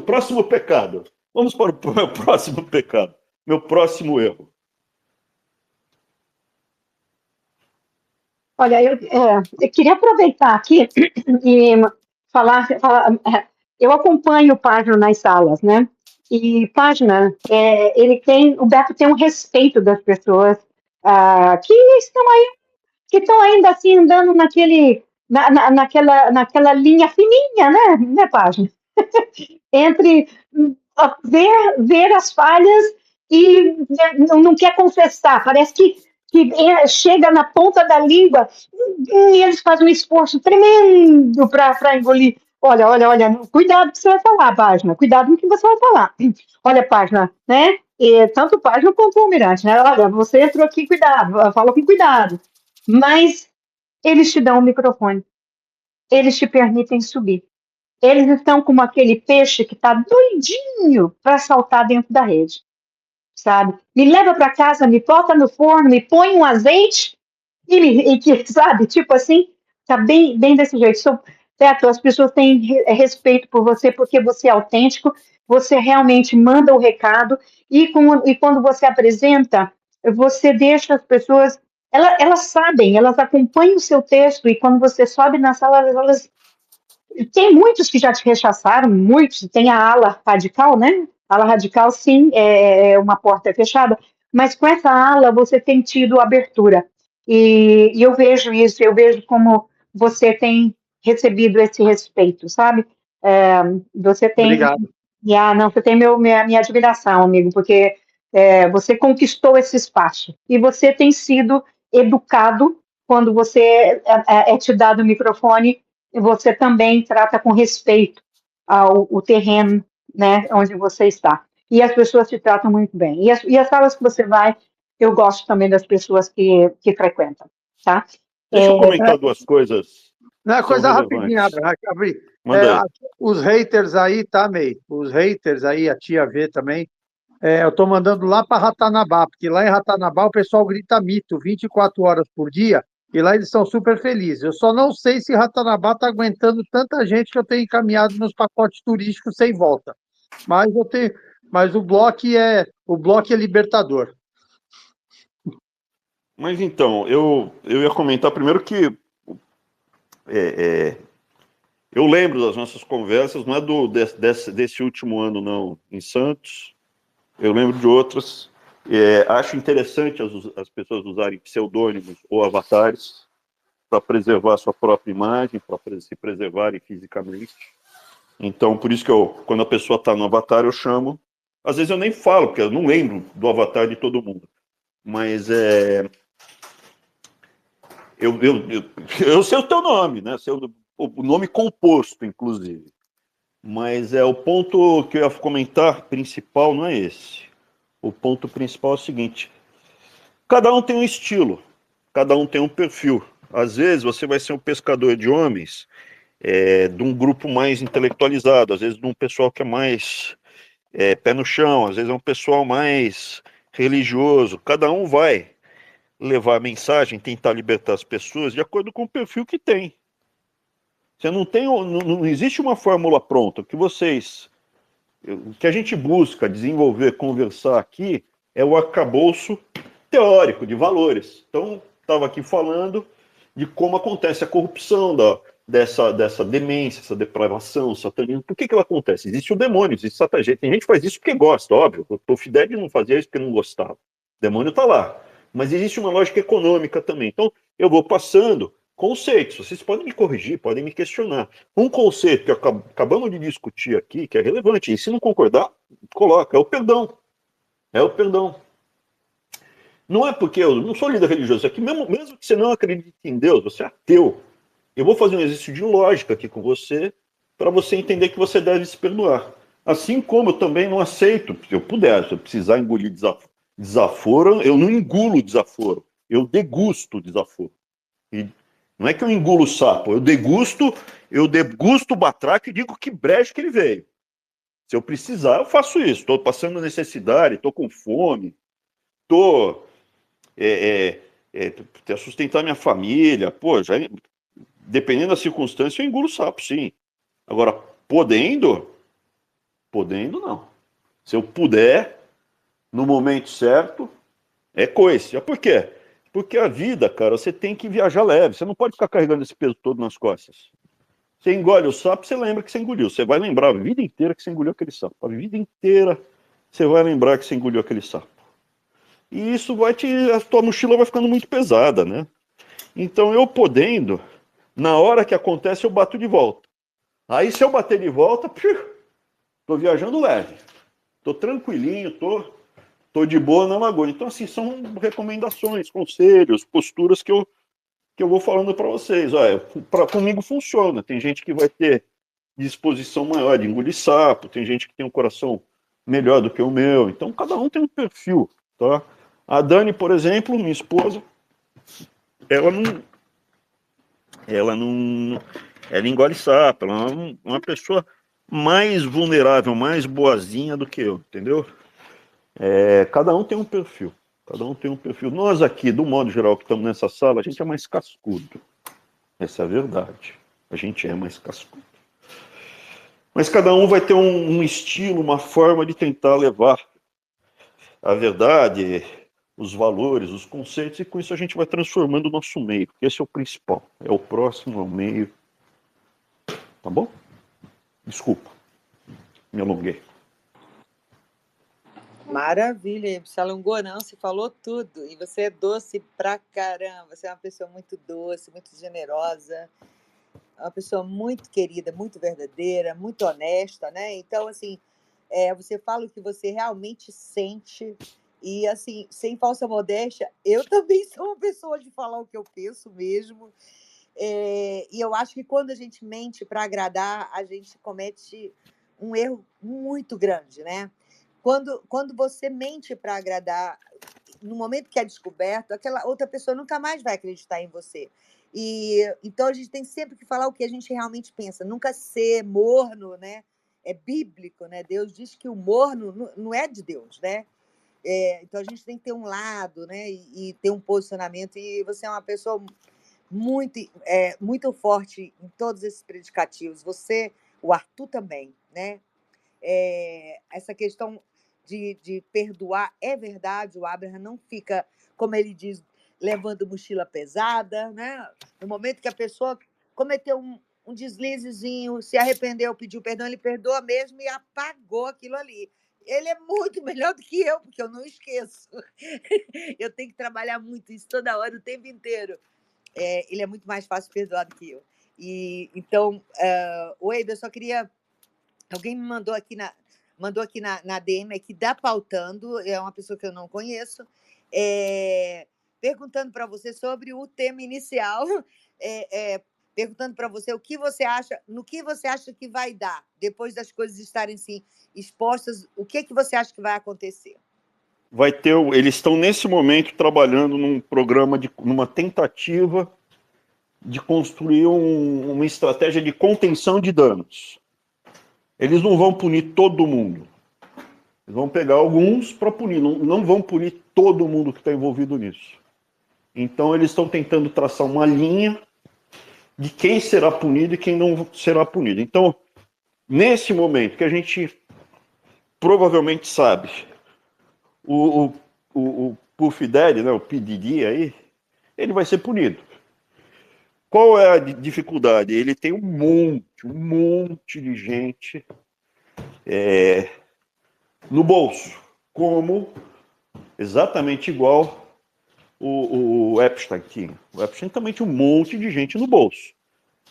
Próximo pecado. Vamos para o meu próximo pecado. Meu próximo erro. Olha, eu queria aproveitar aqui e falar, eu acompanho o Página nas salas, né? E Página, o Beto tem um respeito das pessoas que estão ainda assim andando naquela linha fininha, né, Página? Entre ver as falhas e não quer confessar. Parece que chega na ponta da língua e eles fazem um esforço tremendo para engolir. Olha, cuidado com o que você vai falar, Página, cuidado com o que você vai falar. Olha, Página, né? E tanto Página quanto o Almirante, né? Olha, você entrou aqui, cuidado, fala com cuidado. Mas eles te dão um microfone, eles te permitem subir. Eles estão como aquele peixe que está doidinho para saltar dentro da rede, sabe? Me leva para casa, me bota no forno, me põe um azeite sabe? Tipo assim, tá bem desse jeito. Beto, as pessoas têm respeito por você porque você é autêntico, você realmente manda o recado e quando você apresenta, você deixa as pessoas, elas sabem, elas acompanham o seu texto e quando você sobe na sala, elas tem muitos que já te rechaçaram, muitos, tem a ala radical, né? A ala radical, sim, é uma porta fechada, mas com essa ala você tem tido abertura. E eu vejo isso, eu vejo como você tem recebido esse respeito, sabe? Você tem... Obrigado. Não, você tem minha admiração, amigo, porque você conquistou esse espaço. E você tem sido educado quando você é te dado o microfone, você também trata com respeito o terreno, né, onde você está. E as pessoas te tratam muito bem. E as salas que você vai, eu gosto também das pessoas que frequentam, tá? Deixa eu comentar duas coisas. Não, coisa rapidinha, Manda aí. os haters aí, tá, May? Os haters aí, a tia V também, Eu estou mandando lá para Ratanabá, porque lá em Ratanabá o pessoal grita mito 24 horas por dia, e lá eles são super felizes. Eu só não sei se Ratanabá está aguentando tanta gente que eu tenho encaminhado nos pacotes turísticos sem volta. Mas eu tenho, mas o bloco é libertador. Mas então, eu ia comentar primeiro que é, eu lembro das nossas conversas, não é desse último ano, não, em Santos. Eu lembro de outras. Acho interessante as pessoas usarem pseudônimos ou avatares para preservar a sua própria imagem, para se preservarem fisicamente. Então, por isso que quando a pessoa está no avatar, eu chamo. Às vezes eu nem falo, porque eu não lembro do avatar de todo mundo. Mas eu sei o teu nome, né? Sei o nome composto, inclusive. Mas o ponto que eu ia comentar principal não é esse. O ponto principal é o seguinte: cada um tem um estilo, cada um tem um perfil. Às vezes você vai ser um pescador de homens de um grupo mais intelectualizado, às vezes de um pessoal que é mais pé no chão, às vezes é um pessoal mais religioso. Cada um vai levar a mensagem, tentar libertar as pessoas de acordo com o perfil que tem. Você não existe uma fórmula pronta. O que a gente busca desenvolver, conversar aqui, é o arcabouço teórico de valores. Então, estava aqui falando de como acontece a corrupção dessa demência, essa depravação, satanismo. Por que ela acontece? Existe o demônio, existe Satanás. Tem gente que faz isso porque gosta, óbvio. O Tofideg não fazia isso porque não gostava. O demônio está lá. Mas existe uma lógica econômica também. Então, eu vou passando conceitos. Vocês podem me corrigir, podem me questionar. Um conceito que acabamos de discutir aqui, que é relevante, e se não concordar, coloca, é o perdão. É o perdão. Não é porque eu não sou líder religioso, é que mesmo que você não acredite em Deus, você é ateu. Eu vou fazer um exercício de lógica aqui com você, para você entender que você deve se perdoar. Assim como eu também não aceito, se eu puder, se eu precisar engolir desaforo, eu não engulo desaforo, eu degusto desaforo. E não é que eu engulo o sapo, eu degusto o batraque e digo que brejo que ele veio. Se eu precisar, eu faço isso. Estou passando necessidade, estou com fome, estou a sustentar minha família. Pô, dependendo da circunstância, eu engulo o sapo, sim. Agora, podendo não. Se eu puder, no momento certo, é coisa. Por quê? Porque a vida, cara, você tem que viajar leve. Você não pode ficar carregando esse peso todo nas costas. Você engole o sapo, você lembra que você engoliu. Você vai lembrar a vida inteira que você engoliu aquele sapo. A vida inteira você vai lembrar que você engoliu aquele sapo. E isso a tua mochila vai ficando muito pesada, né? Então, eu podendo, na hora que acontece, eu bato de volta. Aí, se eu bater de volta, tô viajando leve. Tô tranquilinho, tô de boa na lagoa. Então, assim, são recomendações, conselhos, posturas que eu vou falando para vocês. Olha, comigo funciona. Tem gente que vai ter disposição maior de engolir sapo, tem gente que tem um coração melhor do que o meu. Então, cada um tem um perfil, tá? A Dani, por exemplo, minha esposa, ela engole sapo, ela é uma pessoa mais vulnerável, mais boazinha do que eu, entendeu? Cada um tem um perfil. Cada um tem um perfil. Nós aqui, do modo geral, que estamos nessa sala, a gente é mais cascudo. Essa é a verdade. A gente é mais cascudo. Mas cada um vai ter um estilo, uma forma de tentar levar a verdade, os valores, os conceitos, e com isso a gente vai transformando o nosso meio. Esse é o principal. É o próximo, é o meio. Tá bom? Desculpa. Me alonguei. Maravilha, não se alongou não, você falou tudo. E você é doce pra caramba, você é uma pessoa muito doce, muito generosa, uma pessoa muito querida, muito verdadeira, muito honesta, né? Então, assim, você fala o que você realmente sente e, assim, sem falsa modéstia, eu também sou uma pessoa de falar o que eu penso mesmo. E eu acho que quando a gente mente para agradar, a gente comete um erro muito grande, né? Quando você mente para agradar, no momento que é descoberto, aquela outra pessoa nunca mais vai acreditar em você. Então a gente tem sempre que falar o que a gente realmente pensa, nunca ser morno, né? é bíblico, né? Deus diz que o humor não é de Deus, né? Então a gente tem que ter um lado, né? E ter um posicionamento. E você é uma pessoa muito forte em todos esses predicativos. Você, o Arthur também, né? Essa questão de perdoar é verdade. O Abraham não fica, como ele diz, levando mochila pesada, né? No momento que a pessoa cometeu um deslizezinho, se arrependeu, pediu perdão, ele perdoa mesmo e apagou aquilo ali. Ele é muito melhor do que eu, porque eu não esqueço. Eu tenho que trabalhar muito isso toda hora, o tempo inteiro. Ele é muito mais fácil perdoar do que eu. Então, Wade, eu só queria... Alguém me mandou aqui na DM, aqui da Pautando, é uma pessoa que eu não conheço, perguntando para você sobre o tema inicial, perguntando para você o que você acha, no que você acha que vai dar, depois das coisas estarem assim, expostas, o que você acha que vai acontecer? Eles estão nesse momento trabalhando num programa, numa tentativa de construir uma estratégia de contenção de danos. Eles não vão punir todo mundo. Eles vão pegar alguns para punir, não vão punir todo mundo que está envolvido nisso. Então eles estão tentando traçar uma linha de quem será punido e quem não será punido. Então, nesse momento que a gente provavelmente sabe, o Puff Daddy, né, o P. Diddy aí, ele vai ser punido. Qual é a dificuldade? Ele tem um monte de gente no bolso, como exatamente igual o Epstein tinha. O Epstein também tinha um monte de gente no bolso.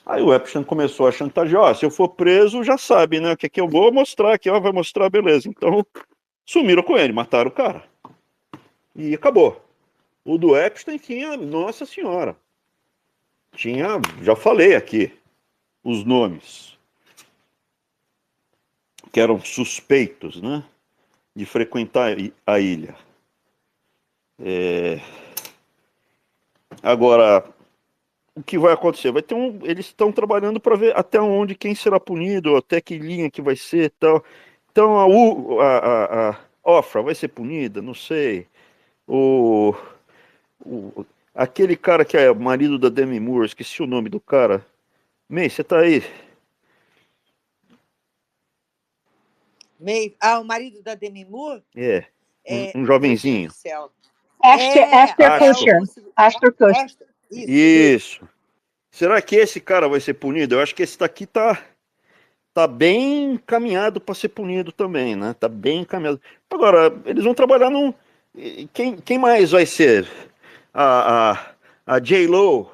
Aí o Epstein começou a chantagear, se eu for preso, já sabe, né, o que eu vou mostrar aqui, vai mostrar, beleza. Então, sumiram com ele, mataram o cara. E acabou. O do Epstein tinha, nossa senhora, já falei aqui, os nomes que eram suspeitos, né, de frequentar a ilha. Agora, o que vai acontecer? Eles estão trabalhando para ver até onde, quem será punido, até que linha que vai ser e tal. Então, a Ofra vai ser punida? Não sei. Aquele cara que é marido da Demi Moore, esqueci o nome do cara. May, você tá aí? O marido da Demi Moore? Um jovenzinho. Deus do céu. Ashton Kutcher. Ashton Kutcher. Isso. Será que esse cara vai ser punido? Eu acho que esse daqui tá bem encaminhado para ser punido também, né? Tá bem encaminhado. Agora, eles vão trabalhar num... Quem mais vai ser? A J-Lo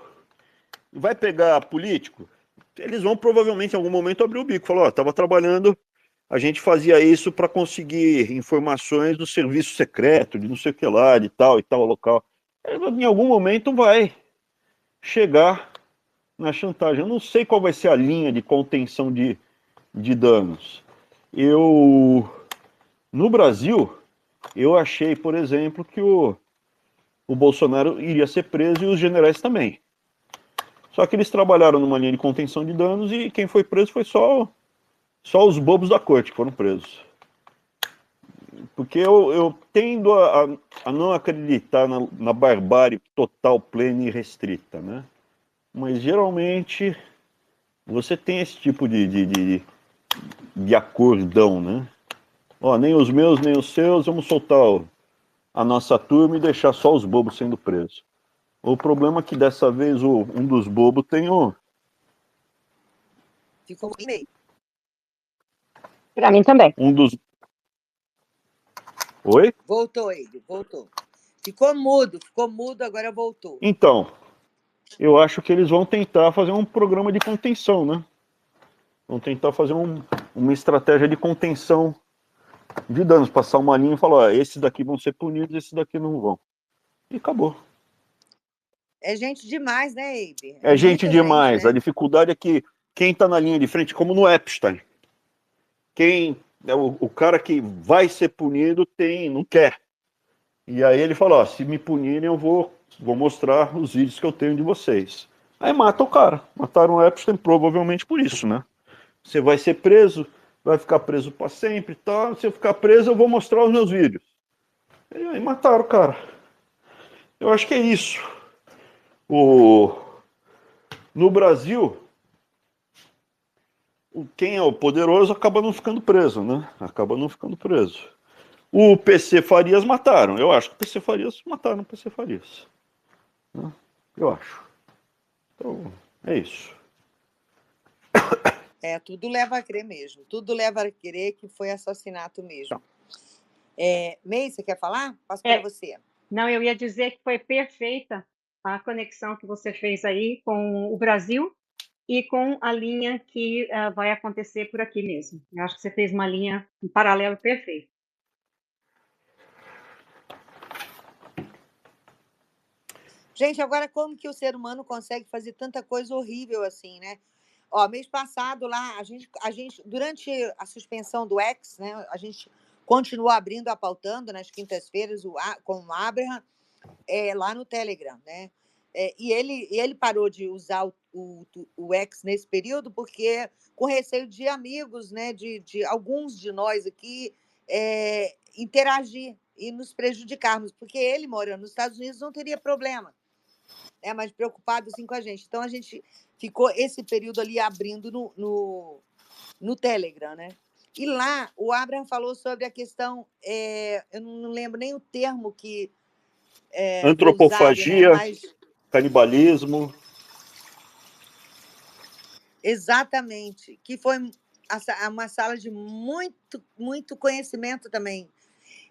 vai pegar político? Eles vão provavelmente em algum momento abrir o bico. Falar, tava trabalhando, a gente fazia isso para conseguir informações do serviço secreto, de não sei o que lá, de tal e tal local. Em algum momento vai chegar na chantagem. Eu não sei qual vai ser a linha de contenção de danos. No Brasil, eu achei, por exemplo, que o Bolsonaro iria ser preso e os generais também. Só que eles trabalharam numa linha de contenção de danos e quem foi preso foi só os bobos da corte que foram presos. Porque eu tendo a não acreditar na barbárie total, plena e restrita, né? Mas geralmente você tem esse tipo de acordão, né? Nem os meus, nem os seus, vamos soltar a nossa turma e deixar só os bobos sendo presos. O problema é que dessa vez um dos bobos tem Ficou meio. Para mim também. Oi? Voltou ele, voltou. Ficou mudo, agora voltou. Então, eu acho que eles vão tentar fazer um programa de contenção, né? Vão tentar fazer uma estratégia de contenção de danos, passar uma linha e falar, esses daqui vão ser punidos, esses daqui não vão. E acabou. É gente demais, né, Eibe? É gente demais. Né? A dificuldade é que quem está na linha de frente, como no Epstein, o cara que vai ser punido não quer. E aí ele fala, se me punirem eu vou mostrar os vídeos que eu tenho de vocês. Aí mata o cara. Mataram o Epstein provavelmente por isso, né? Você vai ser preso, vai ficar preso para sempre, tá? Se eu ficar preso, eu vou mostrar os meus vídeos. E aí mataram o cara. Eu acho que é isso. No Brasil, quem é o poderoso acaba não ficando preso, né? Acaba não ficando preso. O PC Farias mataram. Eu acho que o PC Farias mataram o PC Farias. Né? Eu acho. Então, é isso. Tudo leva a crer mesmo. Tudo leva a crer que foi assassinato mesmo. May, você quer falar? Passo para você. Não, eu ia dizer que foi perfeita a conexão que você fez aí com o Brasil e com a linha que vai acontecer por aqui mesmo. Eu acho que você fez uma linha, um paralelo perfeito. Gente, agora como que o ser humano consegue fazer tanta coisa horrível assim, né? Mês passado lá, a gente durante a suspensão do X, né, a gente continuou abrindo, pautando nas quintas-feiras com o Abraham lá no Telegram, né? E ele parou de usar o X nesse período porque com receio de amigos, né, de alguns de nós aqui interagir e nos prejudicarmos, porque ele morando nos Estados Unidos não teria problema, mas preocupado assim com a gente. Então a gente ficou esse período ali abrindo no Telegram, né? E lá o Abraham falou sobre a questão, eu não lembro nem o termo que Antropofagia, usado, né? Mas canibalismo. Exatamente, que foi uma sala de muito, muito conhecimento também.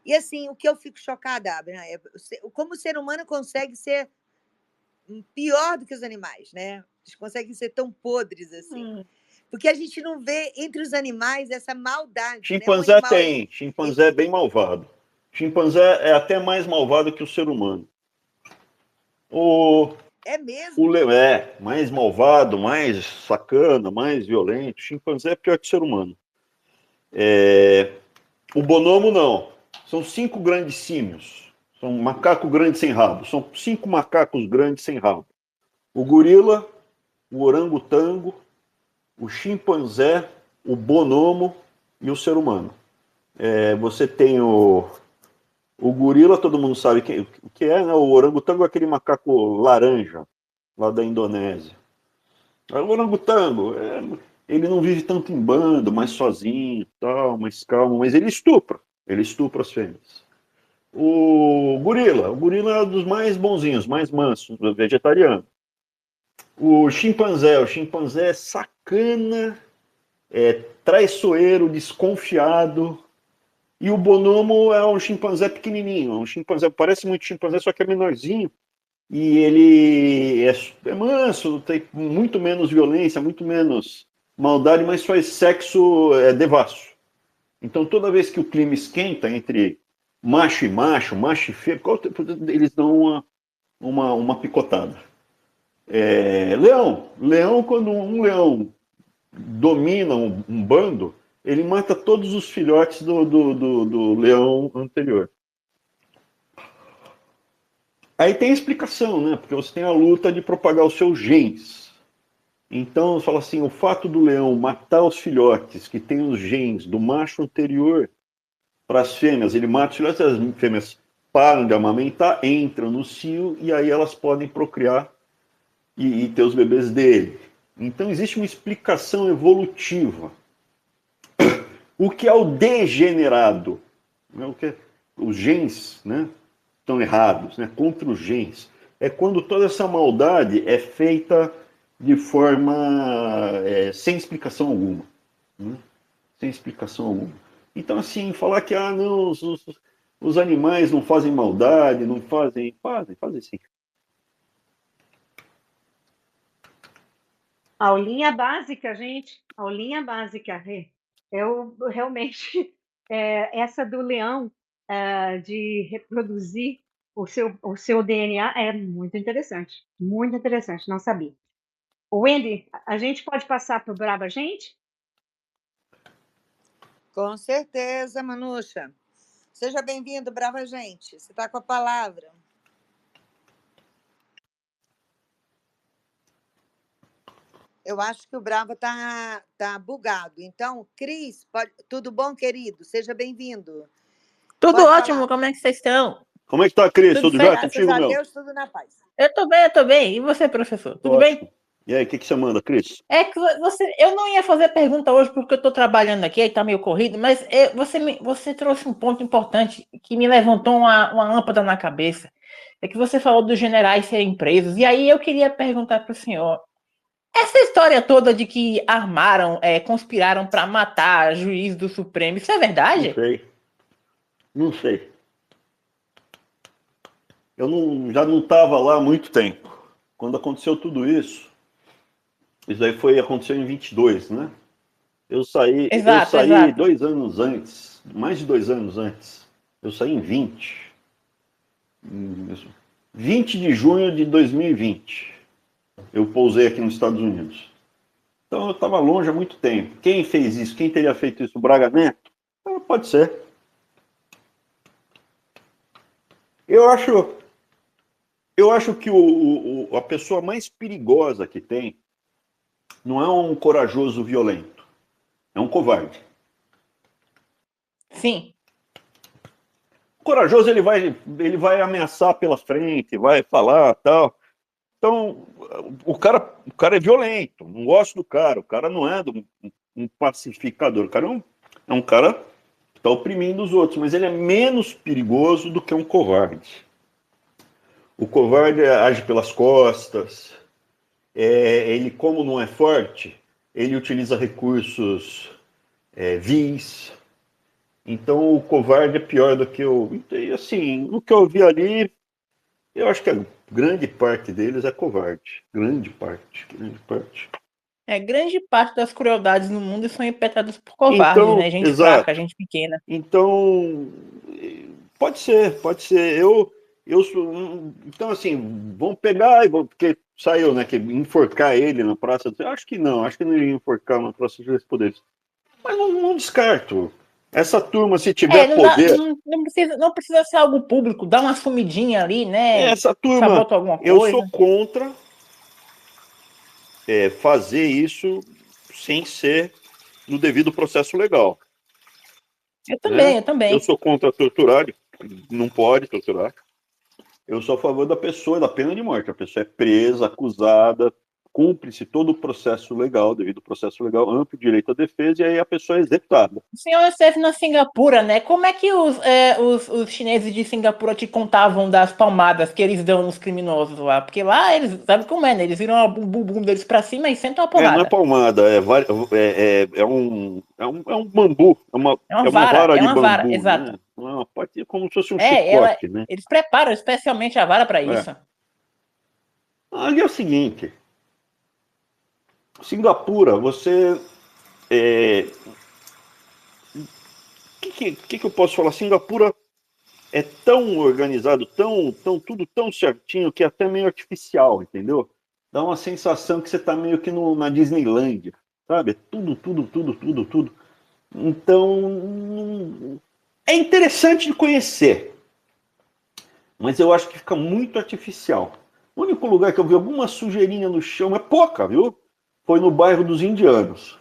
E assim, o que eu fico chocada, Abraham, é como o ser humano consegue ser pior do que os animais, né? Eles conseguem ser tão podres assim. Porque a gente não vê entre os animais essa maldade, Chimpanzé né? tem. Chimpanzé é bem malvado. Chimpanzé é até mais malvado que o ser humano. É mesmo? O leão mais malvado, mais sacana, mais violento. Chimpanzé é pior que o ser humano. O bonomo não. São 5 grandes símios. São um macaco grande sem rabo. São 5 macacos grandes sem rabo. O gorila, o orangotango, o chimpanzé, o bonomo e o ser humano. Você tem o gorila, todo mundo sabe o que é, né? O orangotango é aquele macaco laranja, lá da Indonésia. O orangotango, ele não vive tanto em bando, mais sozinho, tal, mais calmo, mas ele estupra as fêmeas. O gorila é um dos mais bonzinhos, mais mansos, vegetariano. O chimpanzé é sacana, traiçoeiro, desconfiado. E o bonomo é um chimpanzé pequenininho, um chimpanzé, parece muito chimpanzé, só que é menorzinho. E ele é manso, tem muito menos violência, muito menos maldade, mas faz sexo devasso. Então, toda vez que o clima esquenta entre macho e macho, macho e fêmea, eles dão uma picotada. Leão, quando um leão domina um bando, ele mata todos os filhotes do leão anterior. Aí tem a explicação, né? Porque você tem a luta de propagar os seus genes. Então, fala assim, o fato do leão matar os filhotes que têm os genes do macho anterior para as fêmeas, ele mata os filhotes, as fêmeas param de amamentar, entram no cio e aí elas podem procriar e ter os bebês dele. Então, existe uma explicação evolutiva. O que é o degenerado? O que os genes, né? Estão errados, né? Contra os genes. É quando toda essa maldade é feita de forma sem explicação alguma. Né? Sem explicação alguma. Então, assim, falar que não, os animais não fazem maldade, não fazem. Fazem sim. Aulinha básica, gente. Aulinha básica. Eu realmente. Essa do leão de reproduzir o seu DNA é muito interessante. Muito interessante, não sabia. Wendy, a gente pode passar para o Brava Gente? Com certeza, Manuxa. Seja bem-vindo, Brava Gente. Você está com a palavra. Eu acho que o Brava tá bugado. Então, Cris, tudo bom, querido? Seja bem-vindo. Tudo Pode ótimo, falar. como é que vocês estão? Como é que tá, Cris? Tudo Tudo jóia certo? Graças contigo, a meu? Deus, tudo na paz. Eu tô bem. E você, professor? Tô Tudo bem? ótimo. E aí, o que você manda, Cris? É que eu não ia fazer pergunta hoje porque eu tô trabalhando aqui, aí tá meio corrido, mas você trouxe um ponto importante que me levantou uma lâmpada na cabeça. É que você falou dos generais serem presos, e aí eu queria perguntar pro senhor, essa história toda de que conspiraram para matar juiz do Supremo, isso é Não verdade? sei. Não sei. Já não estava lá há muito tempo. Quando aconteceu tudo isso aí aconteceu em 22, né? Eu saí Exato. 2 anos antes, mais de 2 anos antes. Eu saí em 20 de junho de 2020. Eu pousei aqui nos Estados Unidos. Então eu estava longe há muito tempo. Quem fez isso? Quem teria feito isso? O Braga Neto? Pode ser. Eu acho que a pessoa mais perigosa que tem não é um corajoso violento, é um covarde. Sim. O corajoso ele vai ameaçar pela frente, vai falar tal. Então o cara é violento, não gosto do cara. O cara não é um pacificador, o cara é um cara que está oprimindo os outros, mas ele é menos perigoso do que um covarde. O covarde age pelas costas. Ele, como não é forte, ele utiliza recursos vis. Então, o covarde é pior do que o... E, assim, no que eu vi ali, eu acho que a grande parte deles é covarde. Grande parte. Grande parte das crueldades no mundo são impetradas por covardes, Então, né? Gente exato. fraca, gente pequena. Então, pode ser. Então, assim, vão pegar porque saiu, né, que enforcar ele na Praça do... Acho que não iria enforcar na Praça dos Poderes. Mas não descarto. Essa turma, se tiver poder... Não precisa ser algo público, dá uma sumidinha ali, né? Essa turma, Sabota alguma coisa. eu sou contra fazer isso sem ser no devido processo legal. Eu também. Eu sou contra torturar, não pode torturar. Eu sou a favor da pessoa, da pena de morte. A pessoa é presa, acusada, cumpre-se todo o processo legal, devido ao processo legal, amplo direito à defesa, e aí a pessoa é executada. O senhor esteve na Singapura, né? Como é que os chineses de Singapura te contavam das palmadas que eles dão nos criminosos lá? Porque lá eles, sabe como é, né? Eles viram o bumbum deles pra cima e sentam a porrada. Não é palmada, é um bambu, é uma vara de bambu. Exato. Né? Não é uma parte, como se fosse um chicote, né? Eles preparam especialmente a vara para isso. Ali é o seguinte, Singapura, você... O que eu posso falar? Singapura é tão organizado, tudo tão certinho, que é até meio artificial, entendeu? Dá uma sensação que você está meio que na Disneylândia, sabe? Tudo. Então, é interessante de conhecer, mas eu acho que fica muito artificial. O único lugar que eu vi alguma sujeirinha no chão, é pouca, viu? Foi no bairro dos Indianos.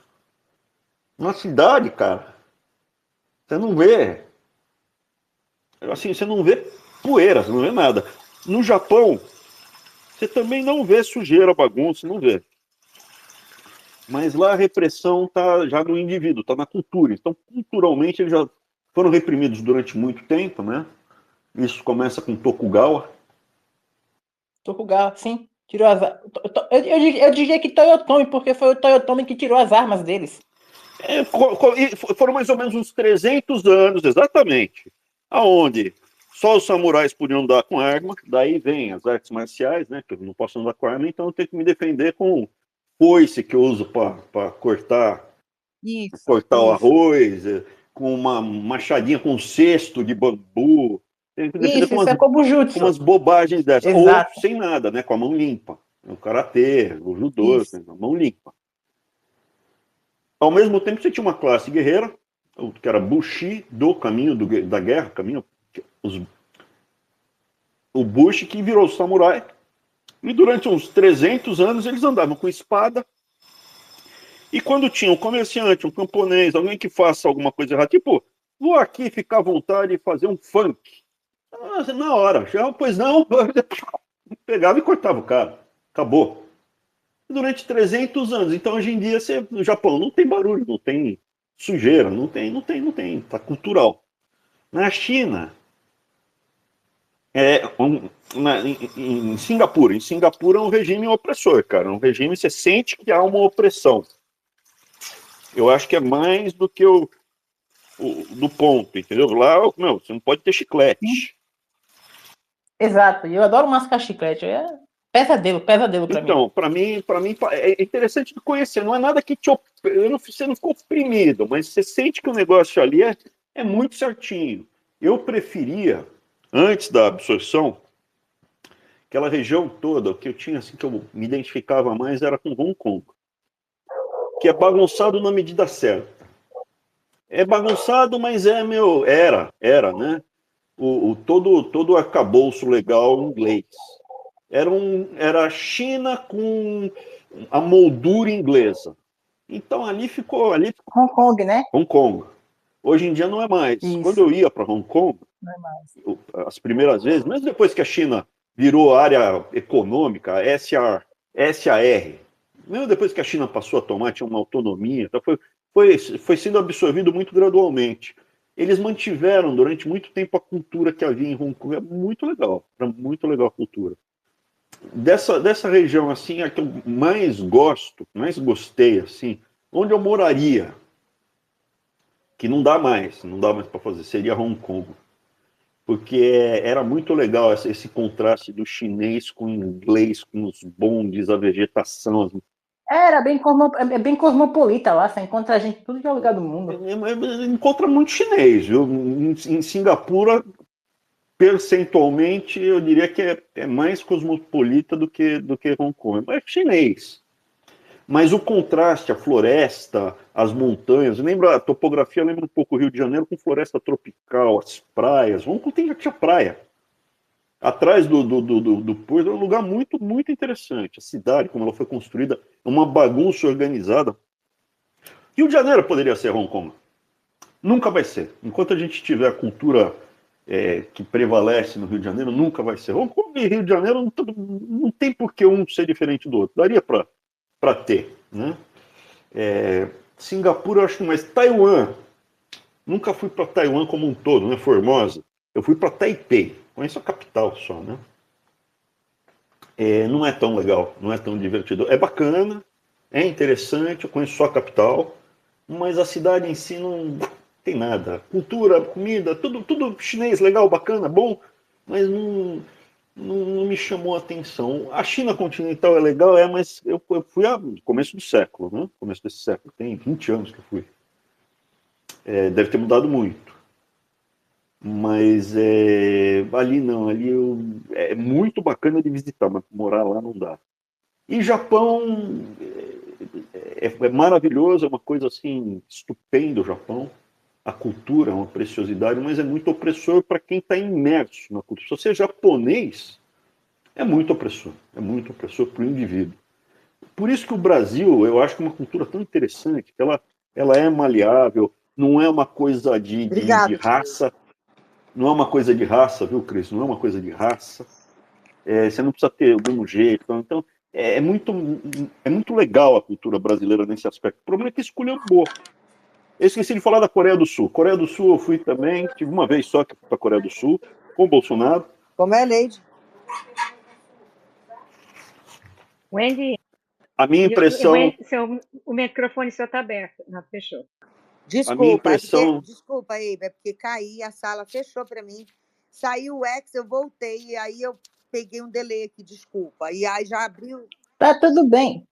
Na cidade, cara, você não vê. Assim, você não vê poeira, você não vê nada. No Japão, você também não vê sujeira, bagunça, não vê. Mas lá a repressão tá já no indivíduo, tá na cultura. Então, culturalmente, eles já foram reprimidos durante muito tempo, né? Isso começa com Tokugawa. Tokugawa, sim. Tirou as... eu diria que Toyotomi, porque foi o Toyotomi que tirou as armas deles. Foram mais ou menos uns 300 anos, exatamente, aonde só os samurais podiam andar com arma, daí vem as artes marciais, né, que eu não posso andar com arma, então eu tenho que me defender com foice que eu uso para cortar o arroz, com uma machadinha com um cesto de bambu. Tem que defender com umas bobagens dessas. Exato. Ou sem nada, né? Com a mão limpa. O karatê, o judô, com a mão limpa. Ao mesmo tempo, você tinha uma classe guerreira, que era Bushi, do caminho da guerra, o Bushi que virou samurai. E durante uns 300 anos eles andavam com espada E quando tinha um comerciante, um camponês, alguém que faça alguma coisa errada, tipo, vou aqui ficar à vontade e fazer um funk. Na hora, já, pois não, pegava e cortava o cara. Acabou. Durante 300 anos. Então, hoje em dia, no Japão não tem barulho, não tem sujeira, não tem. Tá cultural. Na China, em Singapura é um regime opressor, cara. É um regime, você sente que há uma opressão. Eu acho que é mais do que do ponto, entendeu? Lá, meu, você não pode ter chiclete. Exato, eu adoro mascar chiclete. É pesadelo pra mim. Então, para mim é interessante de conhecer. Não é nada que você não ficou oprimido, mas você sente que o negócio ali é muito certinho. Eu preferia, antes da absorção, aquela região toda, o que eu tinha, assim, que eu me identificava mais era com Hong Kong, que é bagunçado na medida certa. É bagunçado, mas era, né? Todo o arcabouço legal inglês. Era a China com a moldura inglesa. Então ali ficou. Hong Kong, né? Hong Kong. Hoje em dia não é mais. Isso. Quando eu ia para Hong Kong, Não é mais. as primeiras vezes, mesmo depois que a China virou área econômica, SAR, mesmo depois que a China passou a tomar, tinha uma autonomia, então foi sendo absorvido muito gradualmente. Eles mantiveram durante muito tempo a cultura que havia em Hong Kong. É muito legal, era muito legal a cultura. Dessa região, assim, a que eu mais gostei, assim, onde eu moraria, que não dá mais para fazer, seria Hong Kong. Porque era muito legal esse contraste do chinês com o inglês, com os bondes, a vegetação. Era bem cosmopolita lá, você encontra gente de tudo que é lugar do mundo. Encontra muito chinês, viu? Em Singapura, percentualmente, eu diria que é mais cosmopolita do que Hong Kong. Mas é chinês. Mas o contraste, a floresta, as montanhas, a topografia lembra um pouco o Rio de Janeiro com floresta tropical, as praias. Hong Kong tinha praia. Atrás do porto, é um lugar muito, muito interessante. A cidade, como ela foi construída, é uma bagunça organizada. Rio de Janeiro poderia ser Hong Kong. Nunca vai ser. Enquanto a gente tiver a cultura que prevalece no Rio de Janeiro, nunca vai ser. Hong Kong e Rio de Janeiro não tem por que um ser diferente do outro. Daria para ter, né? Singapura, eu acho que mais. Taiwan. Nunca fui para Taiwan como um todo, né? Formosa. Eu fui para Taipei. Conheço a capital só, né? Não é tão legal, não é tão divertido. É bacana, é interessante, eu conheço só a capital, mas a cidade em si não tem nada. Cultura, comida, tudo chinês, legal, bacana, bom, mas não me chamou a atenção. A China continental é legal, mas eu fui no começo do século, né? Começo desse século, tem 20 anos que eu fui. Deve ter mudado muito. Mas ali não, é muito bacana de visitar, mas morar lá não dá. E Japão é maravilhoso, é uma coisa assim, estupenda o Japão. A cultura é uma preciosidade, mas é muito opressor para quem está imerso na cultura. Se você é japonês, é muito opressor para o indivíduo. Por isso que o Brasil, eu acho que é uma cultura tão interessante, que ela é maleável, não é uma coisa de raça. Não é uma coisa de raça, viu, Cris? Não é uma coisa de raça. Você não precisa ter o mesmo jeito. Então, é muito legal a cultura brasileira nesse aspecto. O problema é que esculhambou. Eu esqueci de falar da Coreia do Sul. Coreia do Sul eu fui também, tive uma vez só que fui para a Coreia do Sul, com o Bolsonaro. Como é, Leide? Wendy, A minha impressão... o microfone seu está aberto. Não, fechou. Desculpa, a minha impressão... desculpa aí, é porque caí, a sala fechou para mim. Saiu o X, eu voltei, e aí eu peguei um delay aqui, desculpa. E aí já abriu. Tá tudo bem,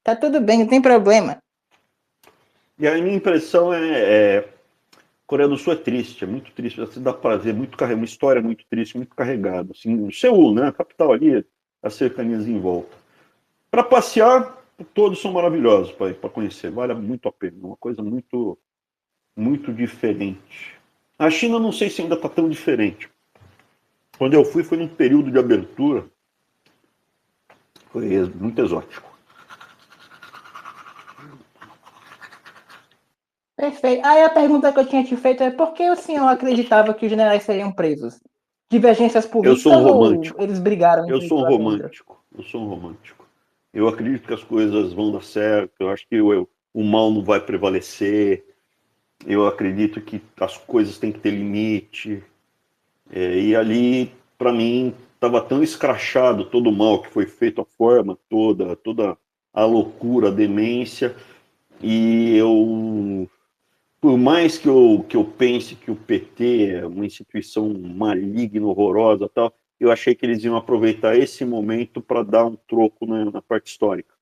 não tem problema. E a minha impressão Coreia do Sul é triste, é muito triste. Você dá para ver uma história muito triste, muito carregada. Assim, Seul, né? A capital ali, as cercanias em volta. Para passear, todos são maravilhosos para conhecer, vale muito a pena. Uma coisa muito, muito diferente. A China, não sei se ainda está tão diferente. Quando eu fui, foi num período de abertura. Foi muito exótico. Perfeito. Aí a pergunta que eu tinha te feito é por que o senhor acreditava que os generais seriam presos? Divergências Eu sou um políticas ou romântico. eles brigaram Eu entre sou um pela contra? romântico. Eu sou um romântico. Eu acredito que as coisas vão dar certo. Eu acho que o mal não vai prevalecer. Eu acredito que as coisas têm que ter limite. E ali, para mim, estava tão escrachado todo o mal que foi feito, a forma toda a loucura, a demência. E eu, por mais que eu pense que o PT é uma instituição maligna, horrorosa, tal, eu achei que eles iam aproveitar esse momento para dar um troco na parte histórica.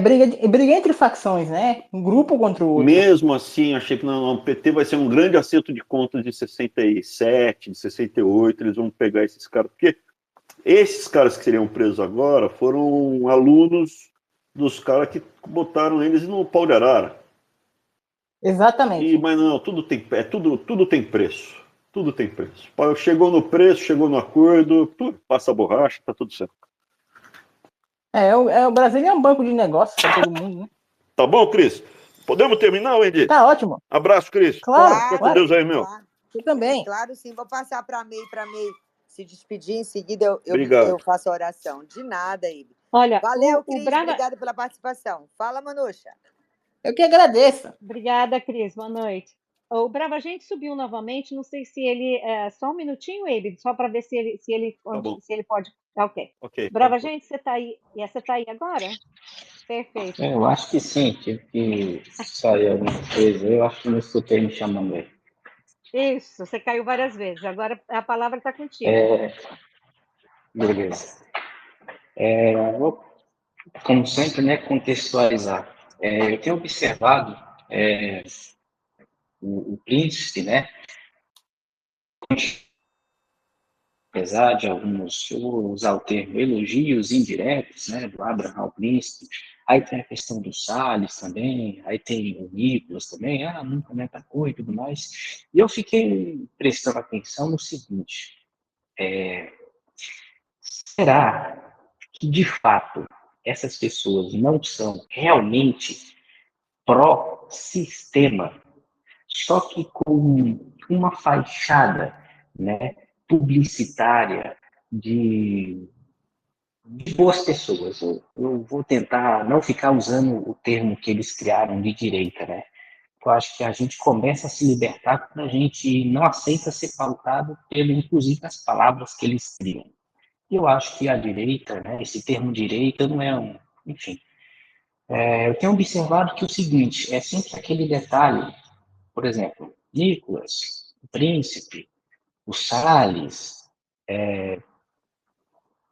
Briga entre facções, né? Um grupo contra o outro. Mesmo assim, achei que não, o PT vai ser um grande acerto de contas de 67, de 68, eles vão pegar esses caras, porque esses caras que seriam presos agora foram alunos dos caras que botaram eles no pau de arara. Exatamente. Mas não, tudo tem preço. Tudo tem preço. Chegou no preço, chegou no acordo, passa a borracha, tá tudo certo. O Brasil é um banco de negócios para todo mundo, né? Tá bom, Cris? Podemos terminar, Wendy? Tá ótimo. Abraço, Cris. Claro, Fica com claro. Deus aí, meu. Claro, Eu também. claro, sim. Vou passar para a May se despedir. Em seguida, Obrigado. eu faço a oração. De nada, Ibe. Olha, Valeu, o Cris. Brava... Obrigada pela participação. Fala, Manuxa. Eu que agradeço. Obrigada, Cris. Boa noite. O Brava Gente subiu novamente. Não sei se ele. Só um minutinho, Abe, só para ver se ele pode. Ok. Brava Gente, você está aí. E você está aí agora? Perfeito. Eu acho que sim, tive que sair alguma coisa. Eu acho que não escutei me chamando aí. Isso, você caiu várias vezes. Agora a palavra está contigo. Beleza. Vou, como sempre, né, contextualizar. Eu tenho observado o príncipe, né, apesar de alguns, eu vou usar o termo, elogios indiretos, né, do Abraham ao príncipe. Aí tem a questão do Salles também, aí tem o Nicolas também, nunca me atacou e tudo mais. E eu fiquei prestando atenção no seguinte, será que, de fato, essas pessoas não são realmente pró-sistema, só que com uma fachada, né, publicitária de boas pessoas? Eu vou tentar não ficar usando o termo que eles criaram de direita, né? Eu acho que a gente começa a se libertar quando a gente não aceita ser pautado pelo, inclusive, as palavras que eles criam. E eu acho que a direita, né, esse termo direita não é um... Enfim, eu tenho observado que o seguinte, é sempre aquele detalhe, por exemplo, Nicolas, o Príncipe, o Salles,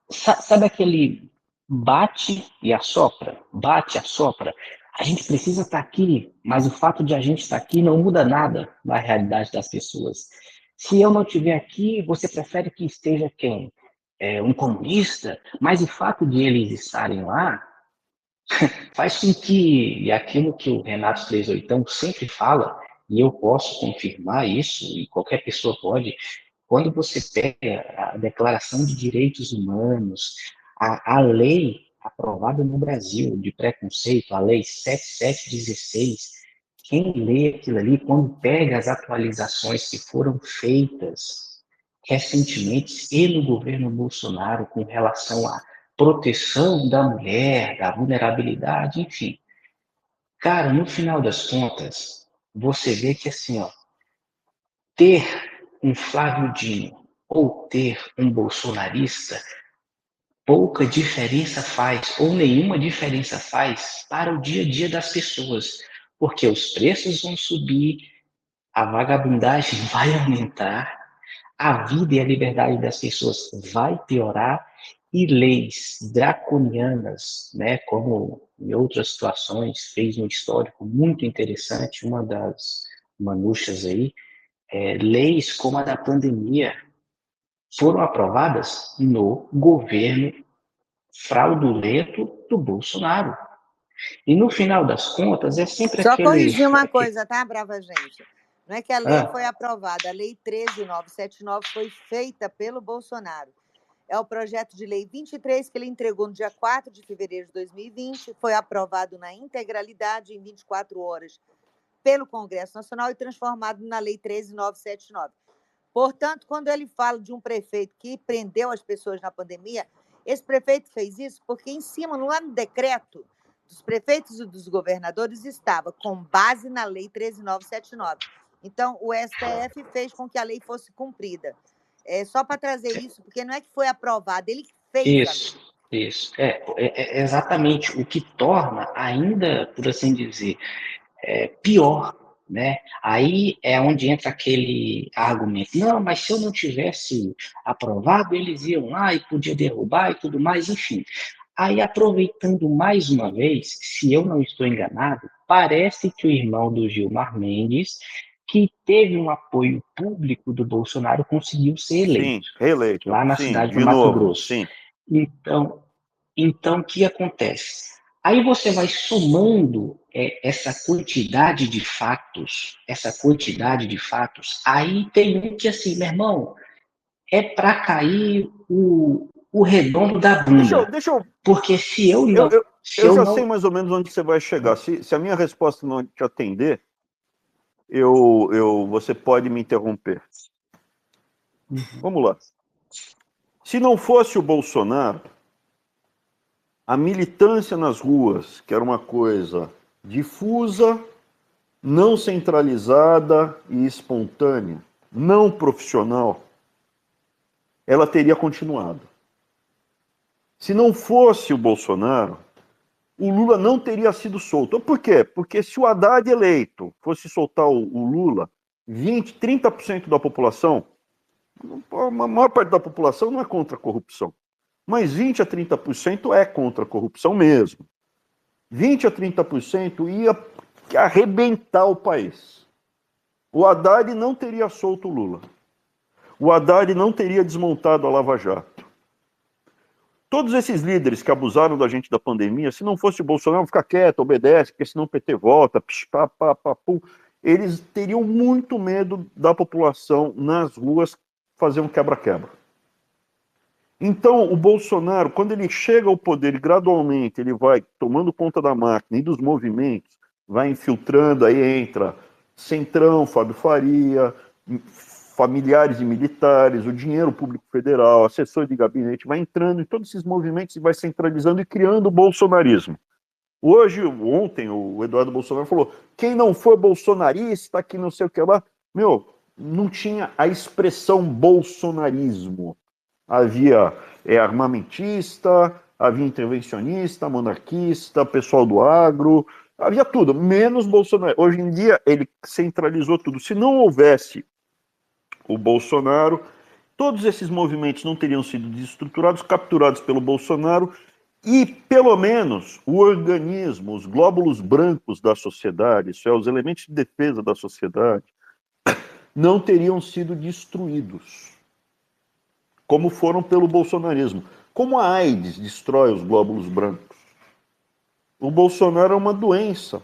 sabe aquele bate e assopra, bate, assopra. A gente precisa estar aqui, mas o fato de a gente estar aqui não muda nada na realidade das pessoas. Se eu não estiver aqui, você prefere que esteja quem? Um comunista? Mas o fato de eles estarem lá faz com que, e aquilo que o Renato 38 sempre fala, e eu posso confirmar isso, e qualquer pessoa pode, quando você pega a Declaração de Direitos Humanos, a lei aprovada no Brasil de preconceito, a lei 7716, quem lê aquilo ali, quando pega as atualizações que foram feitas recentemente e no governo Bolsonaro com relação à proteção da mulher, da vulnerabilidade, enfim. Cara, no final das contas, você vê que assim, ó, ter um Flávio Dino ou ter um bolsonarista, pouca diferença faz, ou nenhuma diferença faz para o dia a dia das pessoas, porque os preços vão subir, a vagabundagem vai aumentar, a vida e a liberdade das pessoas vai piorar e leis draconianas, né, como em outras situações, fez um histórico muito interessante, uma das manuchas aí, leis como a da pandemia foram aprovadas no governo fraudulento do Bolsonaro. E no final das contas é sempre Só aquele... corrigir uma coisa, tá, Brava Gente? Não é que a lei foi aprovada, a Lei 13.979 foi feita pelo Bolsonaro. É o projeto de lei 23, que ele entregou no dia 4 de fevereiro de 2020, foi aprovado na integralidade em 24 horas pelo Congresso Nacional e transformado na Lei 13.979. Portanto, quando ele fala de um prefeito que prendeu as pessoas na pandemia, esse prefeito fez isso porque em cima, no decreto dos prefeitos e dos governadores, estava com base na Lei 13.979. Então, o STF fez com que a lei fosse cumprida. É só para trazer isso, porque não é que foi aprovado, ele fez a lei. Isso. É exatamente o que torna ainda, por assim dizer, pior, né? Aí é onde entra aquele argumento. Não, mas se eu não tivesse aprovado, eles iam lá e podia derrubar e tudo mais, enfim. Aí, aproveitando mais uma vez, se eu não estou enganado, parece que o irmão do Gilmar Mendes, que teve um apoio público do Bolsonaro, conseguiu ser eleito. Sim, reeleito. Lá na Sim, cidade de do Mato novo. Grosso. Sim. Então, o que acontece? Aí você vai somando essa quantidade de fatos, aí tem um que assim, meu irmão, é para cair o redondo da bunda. Deixa eu Porque se eu não... Eu já sei mais ou menos onde você vai chegar. Se a minha resposta não te atender, você pode me interromper. Vamos lá. Se não fosse o Bolsonaro, a militância nas ruas, que era uma coisa difusa, não centralizada e espontânea, não profissional, ela teria continuado. Se não fosse o Bolsonaro, o Lula não teria sido solto. Por quê? Porque se o Haddad eleito fosse soltar o Lula, 20%, 30% da população, a maior parte da população não é contra a corrupção, mas 20% a 30% é contra a corrupção mesmo. 20% a 30% ia arrebentar o país. O Haddad não teria solto o Lula. O Haddad não teria desmontado a Lava Jato. Todos esses líderes que abusaram da gente da pandemia, se não fosse o Bolsonaro, ficar quieto, obedece, porque senão o PT volta, eles teriam muito medo da população nas ruas fazer um quebra-quebra. Então, o Bolsonaro, quando ele chega ao poder, gradualmente ele vai tomando conta da máquina e dos movimentos, vai infiltrando, aí entra Centrão, Fábio Faria, familiares de militares, o dinheiro público federal, assessor de gabinete, vai entrando em todos esses movimentos e vai centralizando e criando o bolsonarismo. Ontem, o Eduardo Bolsonaro falou, quem não for bolsonarista, que não sei o que lá, não tinha a expressão bolsonarismo. Havia armamentista, havia intervencionista, monarquista, pessoal do agro, havia tudo, menos Bolsonaro. Hoje em dia, ele centralizou tudo. Se não houvesse o Bolsonaro, todos esses movimentos não teriam sido desestruturados, capturados pelo Bolsonaro, e, pelo menos, o organismo, os glóbulos brancos da sociedade, isso é, os elementos de defesa da sociedade, não teriam sido destruídos, como foram pelo bolsonarismo. Como a AIDS destrói os glóbulos brancos. O Bolsonaro é uma doença.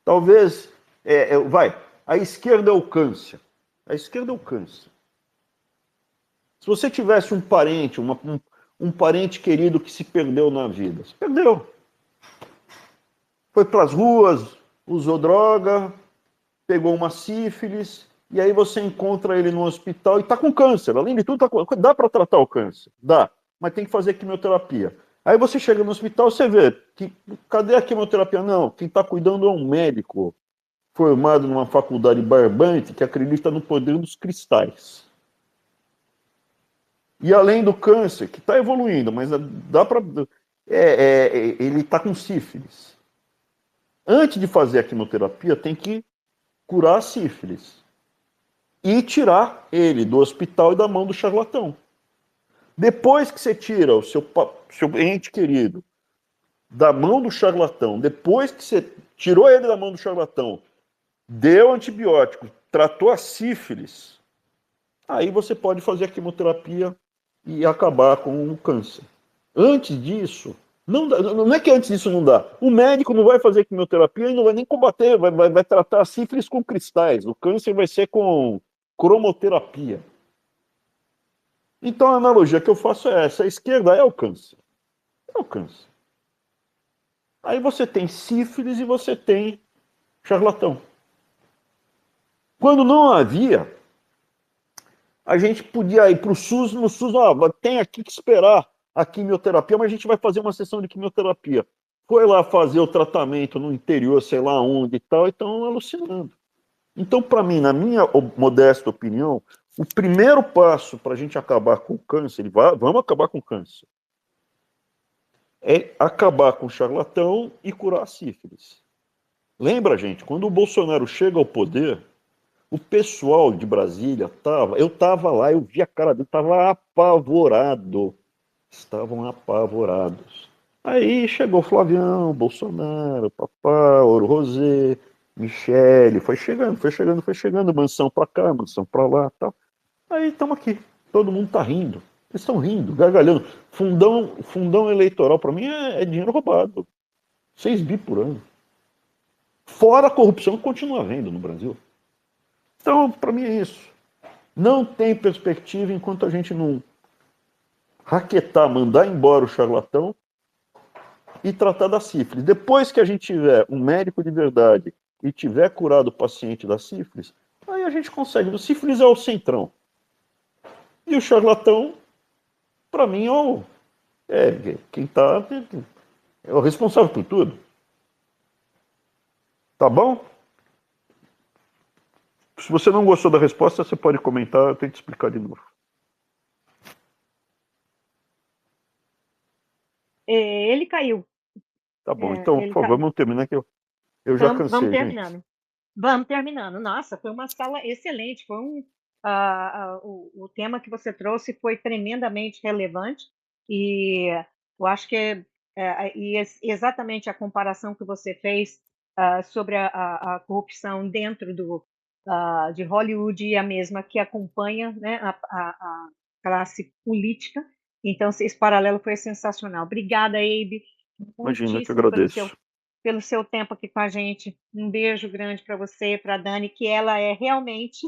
Talvez, a esquerda é o câncer. A esquerda é o câncer. Se você tivesse um parente, um parente querido que se perdeu na vida, se perdeu. Foi para as ruas, usou droga, pegou uma sífilis, e aí você encontra ele no hospital e está com câncer. Além de tudo, dá para tratar o câncer? Dá, mas tem que fazer quimioterapia. Aí você chega no hospital, você vê, cadê a quimioterapia? Não, quem está cuidando é um médico formado numa faculdade barbante que acredita no poder dos cristais. E além do câncer, que está evoluindo, mas dá para... ele está com sífilis. Antes de fazer a quimioterapia, tem que curar a sífilis. E tirar ele do hospital e da mão do charlatão. Depois que você tira o seu ente querido da mão do charlatão, depois que você tirou ele da mão do charlatão, deu antibiótico, tratou a sífilis, aí você pode fazer a quimioterapia e acabar com o câncer. Antes disso, não é que antes disso não dá. O médico não vai fazer quimioterapia e não vai nem combater, vai tratar a sífilis com cristais. O câncer vai ser com cromoterapia. Então a analogia que eu faço é essa: a esquerda é o câncer. É o câncer. Aí você tem sífilis e você tem charlatão. Quando não havia, a gente podia ir para o SUS, no SUS, tem aqui que esperar a quimioterapia, mas a gente vai fazer uma sessão de quimioterapia. Foi lá fazer o tratamento no interior, sei lá onde e tal, e estão alucinando. Então, para mim, na minha modesta opinião, o primeiro passo para a gente acabar com o câncer, vamos acabar com o câncer, é acabar com o charlatão e curar a sífilis. Lembra, gente, quando o Bolsonaro chega ao poder, o pessoal de Brasília eu estava lá, eu vi a cara dele, estava apavorado. Estavam apavorados. Aí chegou Flavião, Bolsonaro, Papá, Ouro Rosé, Michele, foi chegando, mansão para cá, mansão para lá, tal. Aí estamos aqui, todo mundo está rindo. Eles estão rindo, gargalhando. Fundão eleitoral, para mim, é dinheiro roubado. 6 bi por ano. Fora a corrupção que continua havendo no Brasil. Então, para mim é isso. Não tem perspectiva enquanto a gente não raquetar, mandar embora o charlatão e tratar da sífilis. Depois que a gente tiver um médico de verdade e tiver curado o paciente da sífilis, aí a gente consegue. O sífilis é o centrão. E o charlatão, para mim, quem tá é o responsável por tudo. Tá bom? Se você não gostou da resposta, você pode comentar, eu tento explicar de novo. Ele caiu. Tá bom, então, por favor, vamos terminar que eu já cansei, Vamos gente. terminando. Vamos terminando. Nossa, foi uma sala excelente. Foi o tema que você trouxe foi tremendamente relevante e eu acho que exatamente a comparação que você fez sobre a corrupção dentro de Hollywood e a mesma que acompanha, né, a classe política. Então, esse paralelo foi sensacional. Obrigada, Abe. Imagina, eu que Muitíssimo agradeço. pelo seu tempo aqui com a gente. Um beijo grande para você, para a Dani, que ela é realmente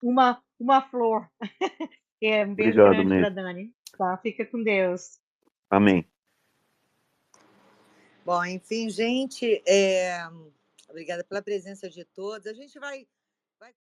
uma flor. Um beijo Obrigado, grande para a Ney. Dani. Tá? Fica com Deus. Amém. Bom, enfim, gente, obrigada pela presença de todos. A gente vai